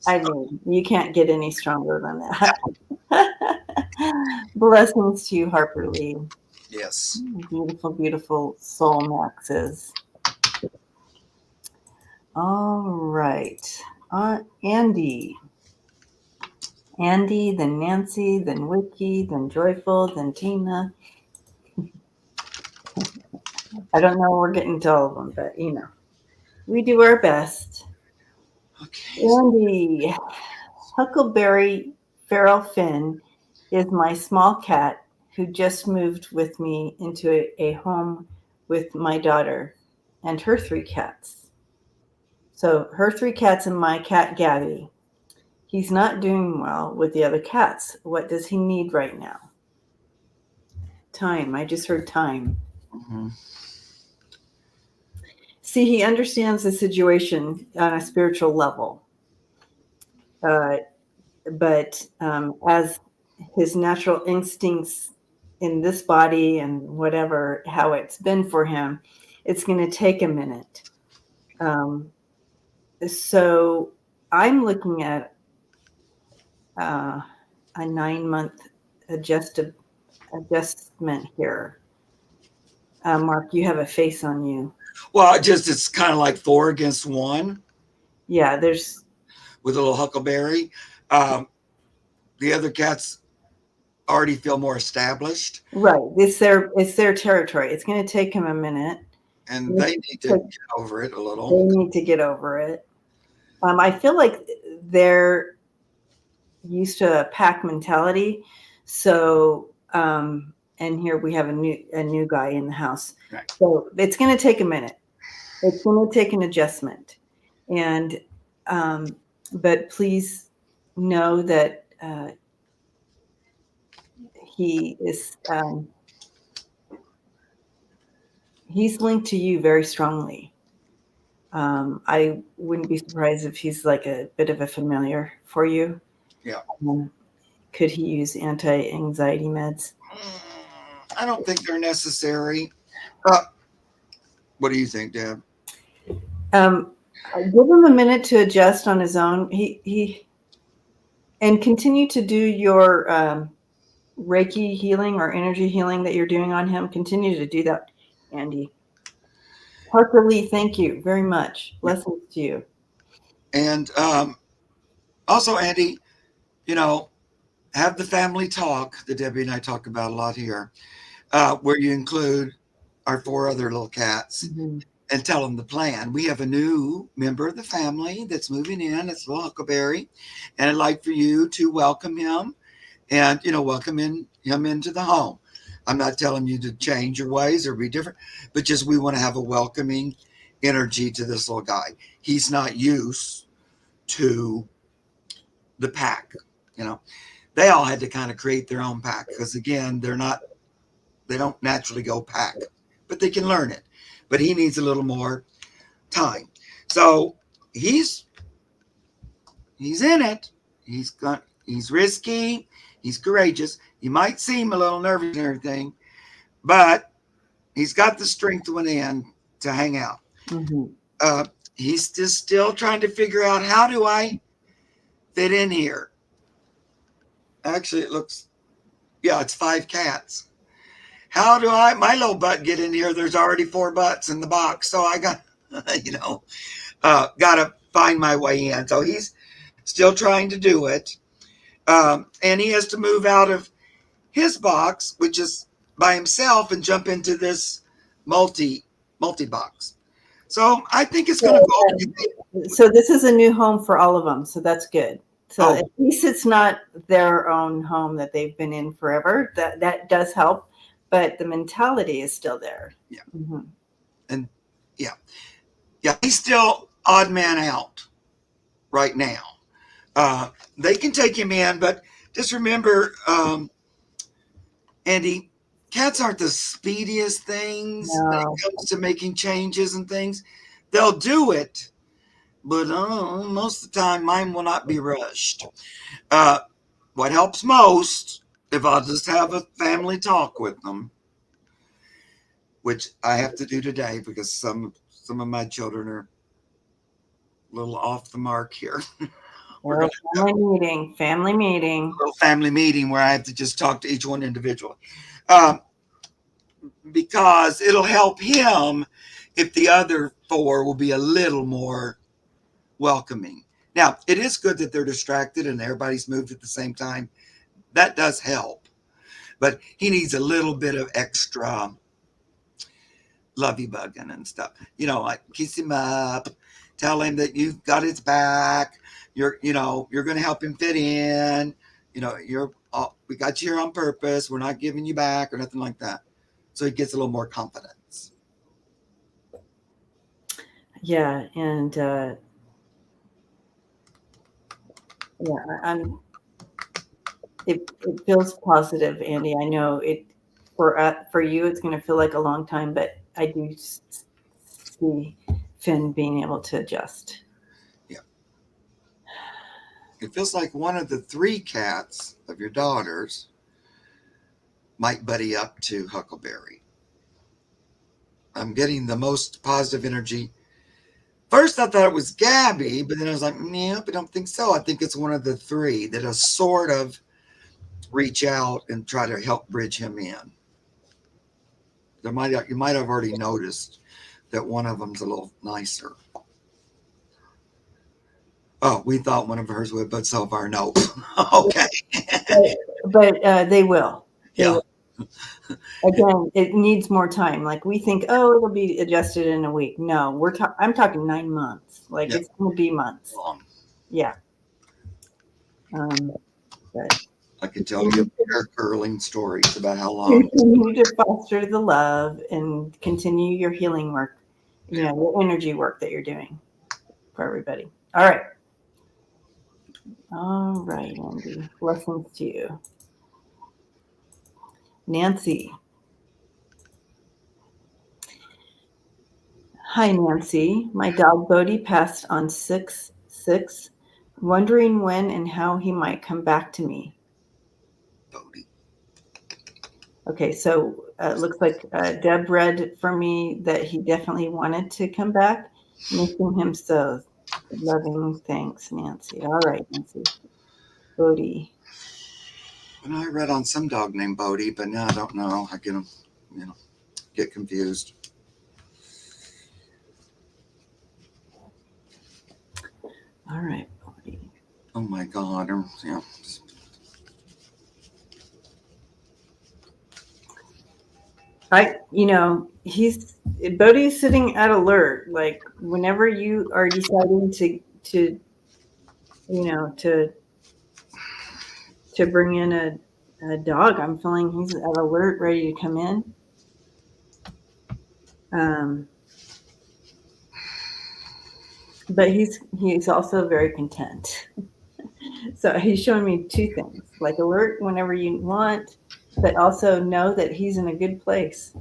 I mean, you can't get any stronger than that. Blessings to you, Harper Lee. Yes. Beautiful, beautiful soul maxes. All right. Andy. Andy, then Nancy, then Wiki, then Joyful, then Tina. I don't know we're getting to all of them, but we do our best. Okay. Andy, Huckleberry Feral Finn is my small cat who just moved with me into a home with my daughter and her three cats. So her three cats and my cat Gabby. He's not doing well with the other cats. What does he need right now? Time. I just heard time. Mm-hmm. See, he understands the situation on a spiritual level. But as his natural instincts in this body and whatever, how it's been for him, it's going to take a minute. So I'm looking at a 9-month adjustment here. Mark, you have a face on you. Well, it's kind of like 4 against 1 Yeah, there's with a little Huckleberry. Um, the other cats already feel more established, right. It's their territory. It's going to take him a minute. and they need to They get over it a little. need to get over it. I feel like they're used to a pack mentality. So, and here we have a new guy in the house. Right. So it's going to take a minute. It's going to take an adjustment, and but please know that he is he's linked to you very strongly. I wouldn't be surprised if he's like a bit of a familiar for you. Yeah. Could he use anti-anxiety meds? I don't think they're necessary. What do you think, Deb? Um, Give him a minute to adjust on his own. He and continue to do your Reiki healing or energy healing that you're doing on him. Continue to do that, Andy. Parker Lee, thank you very much. Blessings to you. And also, Andy, you know, have the family talk that Debbie and I talk about a lot here, where you include our 4 other little cats Mhm. and tell them the plan. We have a new member of the family that's moving in. It's little Huckleberry, and I'd like for you to welcome him and welcome him into the home. I'm not telling you to change your ways or be different, but just we want to have a welcoming energy to this little guy. He's not used to the pack. You know, they all had to kind of create their own pack because again, they don't naturally go pack, but they can learn it. But he needs a little more time. So he's in it. He's risky. He's courageous. He might seem a little nervous and everything, but he's got the strength within to hang out. Mhm. Uh, he's just still trying to figure out how do I fit in here. Actually, it's 5 cats. How do my little butt get in here? There's already 4 butts in the box, so I got got to find my way in. So he's still trying to do it, and he has to move out of his box, which is by himself, and jump into this multi box. So I think it's going to go. So this is a new home for all of them. So that's good. So Oh, at least it's not their own home that they've been in forever. That does help, but the mentality is still there. yeah, Mm-hmm. and yeah, he's still odd man out right now. They can take him in, but just remember, Andy, cats aren't the speediest things when it No. comes to making changes and things. They'll do it, but most of the time, mine will not be rushed. Uh, what helps most, if I'll just have a family talk with them, which I have to do today because some of my children are a little off the mark here. We're going Well, to have family meeting. a little family meeting where I have to just talk to each one individually. Because it'll help him if the other 4 will be a little more welcoming. Now, it is good that they're distracted and everybody's moved at the same time. That does help. But he needs a little bit of extra lovey bugging and stuff. Like kiss him up, tell him that you've got his back. You're going to help him fit in. We got you here on purpose. We're not giving you back or nothing like that. So he gets a little more confidence. Yeah, and I'm. It feels positive, Andy. I know it for you. It's going to feel like a long time, but I do see Finn being able to adjust. Yeah. It feels like one of the 3 cats of your daughters might buddy up to Huckleberry. I'm getting the most positive energy. First, I thought it was Gabby, but then I was like, nope, I don't think so. I think it's one of the 3 that'll sort of reach out and try to help bridge him in. You might have already noticed that one of them's a little nicer. Oh, we thought one of hers would, but so far, no. Okay. But they will. They Yeah. will. Again, it needs more time. Like we think, oh, it'll be adjusted in a week. No, I'm talking 9 months. Like Yep. it's going to be months. Long. Yeah. But I could tell you hair curling stories about how long. continue to foster the love and continue your healing work, your energy work that you're doing for everybody. All right. All right, Andy. Blessings to you. Nancy. Hi, Nancy. My dog Bodie passed on 6/6, wondering when and how he might come back to me. Bodie. Okay, so it looks like Deb read for me that he definitely wanted to come back. Missing him so. Loving thanks, Nancy. All right, Nancy. Bodie. And I read on some dog named Bodie, but now I don't know. I get them, get confused. All right, Bodie. Oh my God. Yeah. Bodie's sitting at alert. Like whenever you are deciding to to bring in a dog, I'm feeling he's at alert, ready to come in. But he's also very content. So he's showing me two things, like alert whenever you want, but also know that he's in a good place.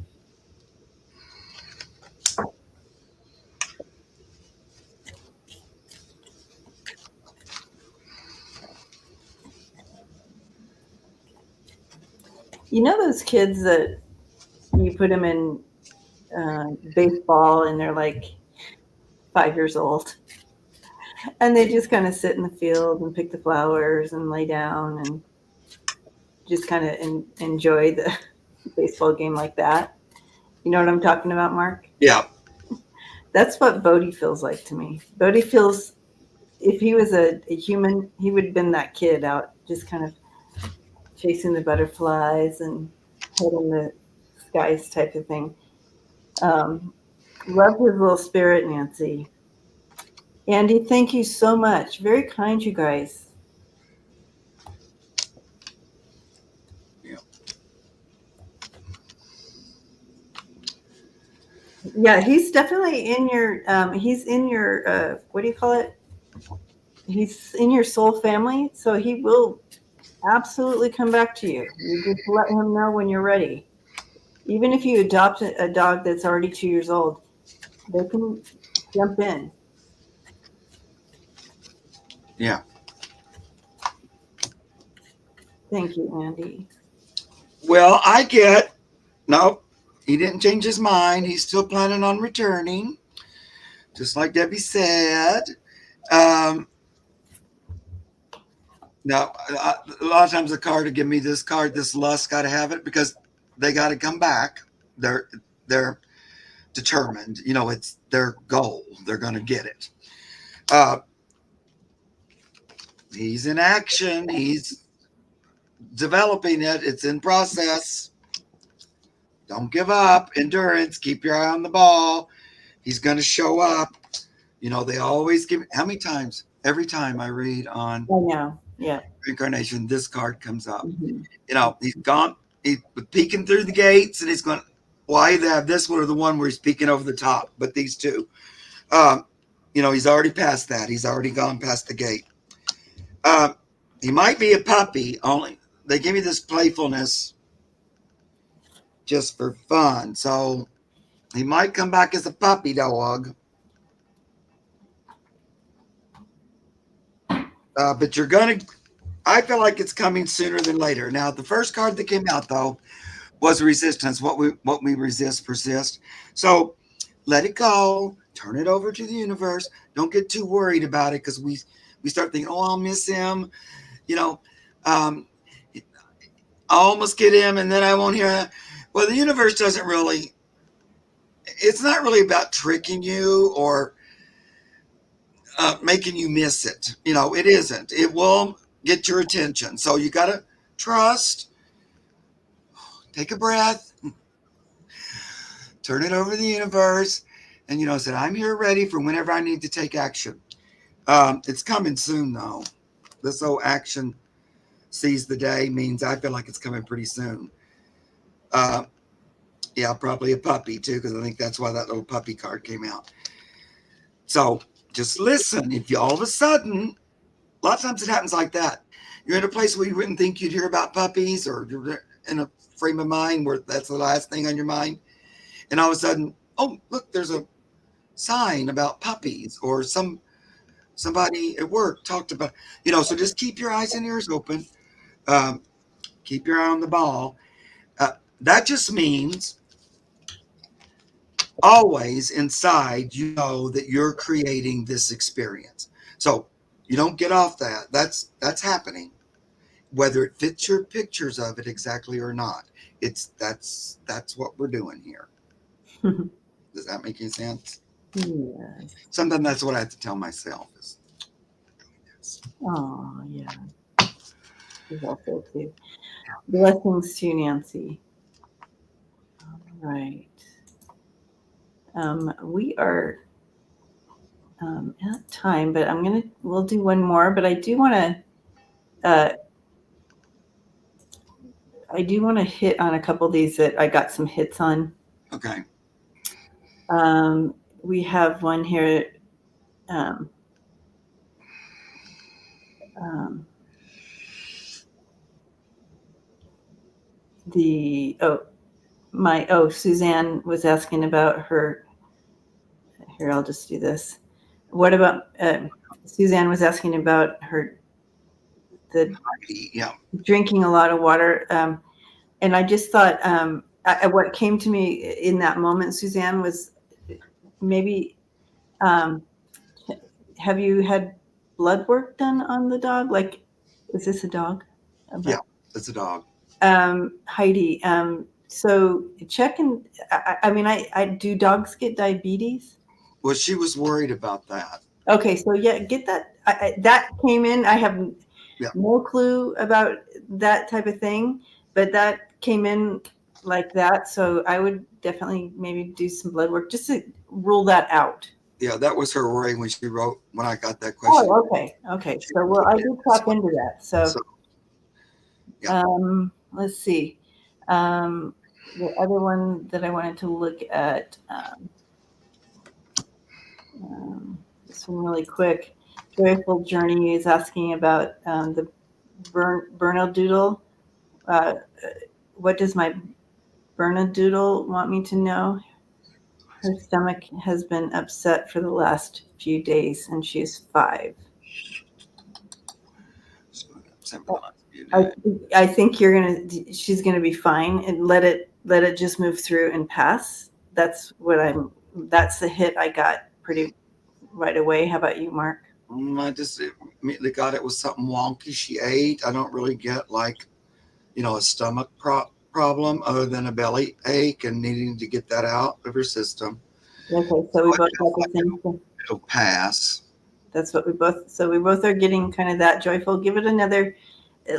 You know those kids that you put them in baseball and they're like 5 years old, and they just kind of sit in the field and pick the flowers and lay down and just kind of enjoy the baseball game like that. You know what I'm talking about, Mark? Yeah. That's what Bodie feels like to me. Bodie feels, if he was a human, he would have been that kid out just kind of chasing the butterflies and holding the skies type of thing. Love his little spirit, Nancy. Andy, thank you so much. Very kind, you guys. Yeah. Yeah, he's definitely in your. He's in your. What do you call it? He's in your soul family, so he will absolutely come back to you. You just let him know when you're ready. Even if you adopt a dog that's already 2 years old, they can jump in. Yeah. Thank you, Andy. Well, nope. He didn't change his mind. He's still planning on returning, just like Debbie said. Now, a lot of times the card to give me this card, this lust, got to have it because they got to come back. They're determined. It's their goal. They're going to get it. He's in action. He's developing it. It's in process. Don't give up. Endurance. Keep your eye on the ball. He's going to show up. They always give. How many times? Every time I read on I know. Yeah. reincarnation, this card comes up. Mm-hmm. He's gone. He's peeking through the gates, and he's going. Well, I either have this one or the one where he's peeking over the top. But these two, he's already past that. He's already gone past the gate. He might be a puppy. Only they give me this playfulness just for fun. So he might come back as a puppy dog. But you're gonna. I feel like it's coming sooner than later. Now, the first card that came out though was resistance. What we resist persist. So let it go. Turn it over to the universe. Don't get too worried about it because we start thinking, oh, I'll miss him. I'll almost get him, and then I won't hear. Well, the universe doesn't really, it's not really about tricking you or making you miss it. It isn't. It will get your attention. So you got to trust, take a breath, turn it over to the universe, and, say, I'm here ready for whenever I need to take action. It's coming soon, though. This whole action seize the day means I feel like it's coming pretty soon. Yeah, probably a puppy, too, because I think that's why that little puppy card came out. So just listen. If you all of a sudden, a lot of times it happens like that. You're in a place where you wouldn't think you'd hear about puppies, or you're in a frame of mind where that's the last thing on your mind. And all of a sudden, oh, look, there's a sign about puppies, or somebody at work talked about, so just keep your eyes and ears open. Um, keep your eye on the ball. That just means always inside, that you're creating this experience. So you don't get off that. That's happening, whether it fits your pictures of it exactly or not. That's what we're doing here. Does that make any sense? Yes. Sometimes that's what I have to tell myself is doing this. Oh, yeah. She's also too. Blessings to you, Nancy. All right. We are at time, but we'll do one more, but I do want to hit on a couple of these that I got some hits on. Okay. We have one here. Suzanne was asking about her. Here, I'll just do this. What about Suzanne was asking about the Yeah. drinking a lot of water. And I just thought what came to me in that moment, Suzanne, was maybe have you had blood work done on the dog? Like, is this a dog? Yeah, it's a dog. Heidi. So check and I do dogs get diabetes? Well, she was worried about that. Okay, so yeah, get that. That came in. I have no clue about that type of thing, but that came in like that. So I would definitely maybe do some blood work just to rule that out. Yeah, that was her worry when I got that question. Oh, okay. So I did tap into that. So yeah. Let's see. The other one that I wanted to look at. This one really quick. Joyful Journey is asking about the Bernedoodle. What does my Bernedoodle want me to know? Her stomach has been upset for the last few days, and she's 5. I think she's gonna be fine, and let it just move through and pass. That's the hit I got pretty right away. How about you, Mark? I just immediately got it was something wonky she ate. I don't really get a stomach problem other than a belly ache and needing to get that out of her system. Okay, so we both got the same thing. It'll pass. That's what we both are getting kind of that joyful. Give it another,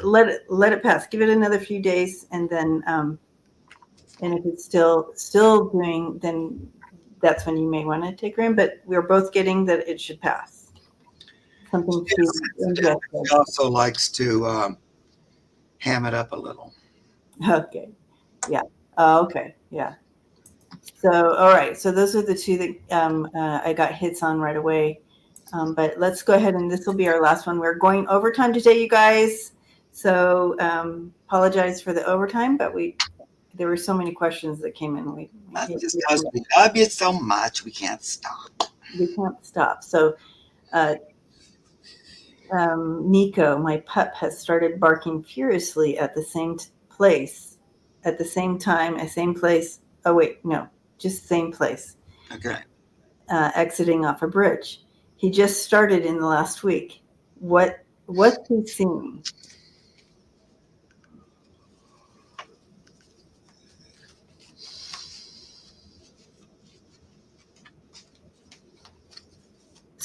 let it pass. Give it another few days, and then and if it's still doing, then that's when you may want to take her in. But we're both getting that it should pass. Something she also likes to ham it up a little. Okay. Yeah. Okay. Yeah. So, all right. So those are the two that I got hits on right away. But let's go ahead, and this will be our last one. We're going overtime today, you guys. So apologize for the overtime, but there were so many questions that came in. That's just because we love you so much, we can't stop. We can't stop. So Nico, my pup, has started barking furiously at the same place, at the same time, same place. Oh, wait, no, just same place. Okay. Exiting off a bridge. He just started in the last week. What's he seeing?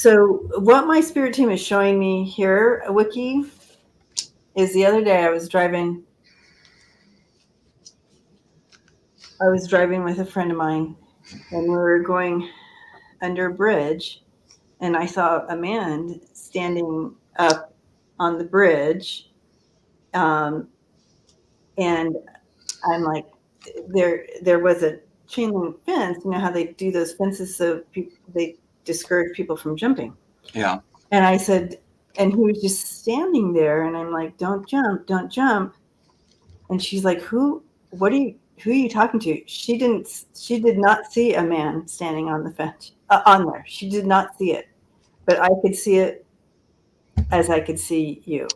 So what my spirit team is showing me here, Wiki, is the other day I was driving with a friend of mine, and we were going under a bridge, and I saw a man standing up on the bridge, um, and I'm like, there was a chain link fence. You know how they do those fences so they discourage people from jumping. Yeah. And I said, and he was just standing there, and I'm like, don't jump, don't jump. And she's like, who are you talking to? She did not see a man standing on the fence, on there. She did not see it, but I could see it as I could see you.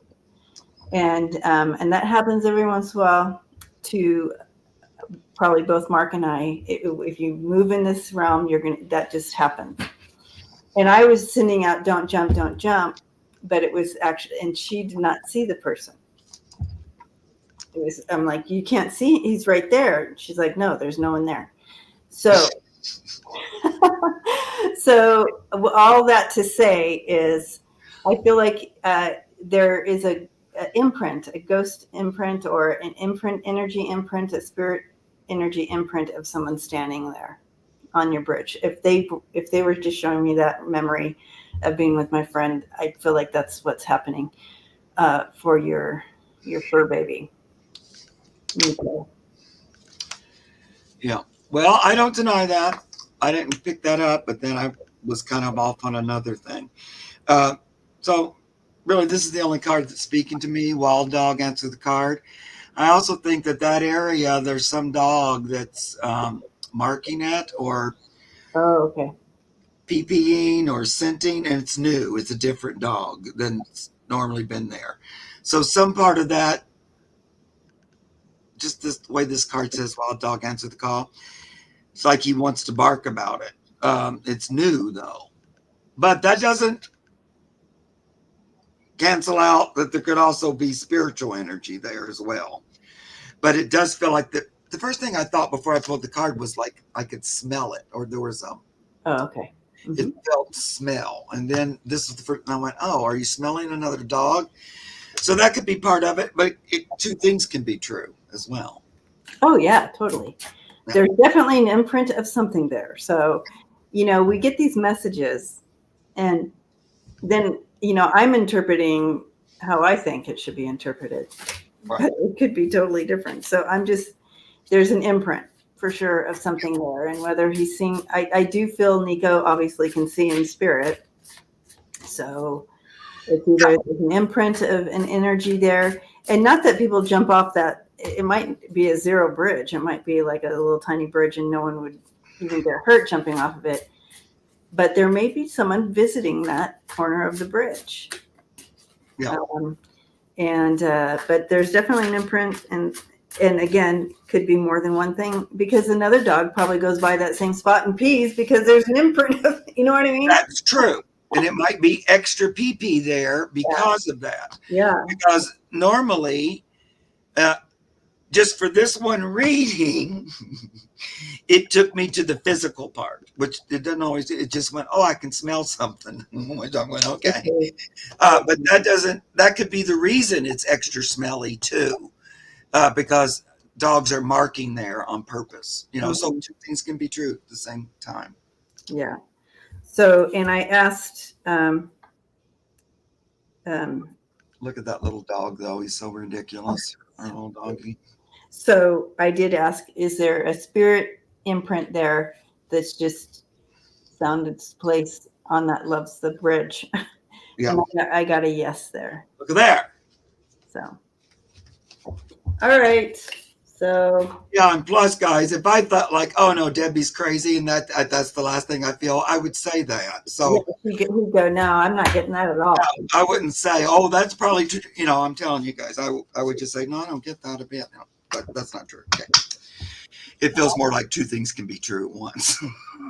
And that happens every once in a while to probably both Mark and I. If you move in this realm, that just happens. And I was sending out, don't jump, but it was actually, and she did not see the person. I'm like, you can't see, he's right there. She's like, no, there's no one there. So, so all that to say is, I feel like there is a imprint, a ghost imprint, or an imprint, energy imprint, a spirit energy imprint of someone standing there on your bridge. If they were just showing me that memory of being with my friend, I feel like that's what's happening for your fur baby. Okay. Yeah. Well, I don't deny that. I didn't pick that up, but then I was kind of off on another thing. So really, this is the only card that's speaking to me. Wild dog, answer the card. I also think that area, there's some dog that's marking it or Oh, okay. PPing or scenting, and it's new. It's a different dog than it's normally been there. So some part of that, just this way this card says, wild dog, answer the call. It's like he wants to bark about it. It's new though, but that doesn't cancel out that there could also be spiritual energy there as well. But it does feel like the first thing I thought before I pulled the card was like I could smell it, or there was Oh, okay. it felt smell. And then this is the first, and I went, oh, are you smelling another dog? So that could be part of it, but two things can be true as well. Oh, yeah, totally. Yeah. There's definitely an imprint of something there. So, we get these messages, and then, I'm interpreting how I think it should be interpreted. Right. But it could be totally different. So there's an imprint for sure of something there. And whether he's seeing, I do feel Nico obviously can see in spirit. So it's either an imprint of an energy there, and not that people jump off that. It might be a zero bridge. It might be like a little tiny bridge, and no one would even get hurt jumping off of it. But there may be someone visiting that corner of the bridge. Yeah. But there's definitely an imprint, and again, could be more than one thing, because another dog probably goes by that same spot and pees because there's an imprint of, you know what I mean? That's true. And it might be extra pee-pee there because of that. Yeah. Because normally, just for this one reading, it took me to the physical part, which it doesn't always, it just went, oh, I can smell something. Which I went, okay. But that could be the reason it's extra smelly too, because dogs are marking there on purpose, so two things can be true at the same time. Yeah. So, and I asked, look at that little dog though. He's so ridiculous. Our little doggy. So I did ask, is there a spirit imprint there that's just found its place on that loves the bridge? Yeah. And I got a yes there. Look at that. So, all right. So yeah, and plus, guys, if I thought like, oh no, Debbie's crazy, and that's the last thing I feel, I would say that. So he'd go, no, I'm not getting that at all. I wouldn't say, oh, that's probably true. I'm telling you guys, I would just say, no, I don't get that a bit. But that's not true. Okay. It feels more like two things can be true at once.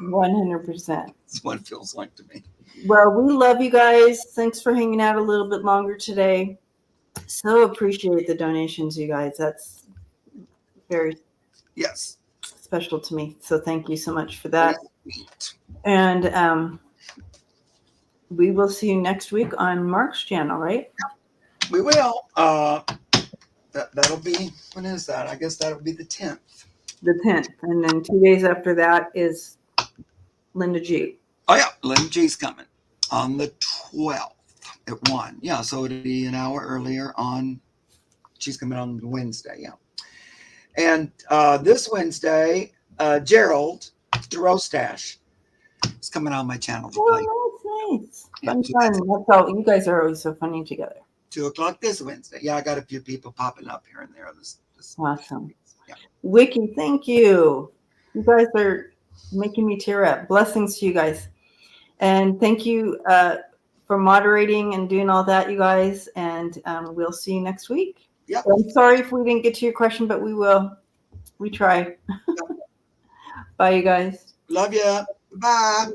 100%. That's what it feels like to me. Well, we love you guys. Thanks for hanging out a little bit longer today. So appreciate the donations, you guys. That's very special to me. So thank you so much for that. And we will see you next week on Mark's channel, right? We will. That'll be, when is that? I guess that'll be the 10th. The 10th. And then 2 days after that is Linda G. Oh, yeah. Lynn G's coming on the 12th at 1. Yeah, so it'll be an hour earlier on. She's coming on Wednesday, yeah. And this Wednesday, Gerald Throstash is coming on my channel to play. Oh, nice. Yeah, Fun, so fun. that's That's how you guys are always so funny together. 2 o'clock this Wednesday. Yeah, I got a few people popping up here and there. This Awesome. Yeah. Wiki, thank you. You guys are making me tear up. Blessings to you guys. And thank you for moderating and doing all that, you guys. And we'll see you next week. Yep. I'm sorry if we didn't get to your question, but we will. We try. Bye, you guys. Love ya. Bye.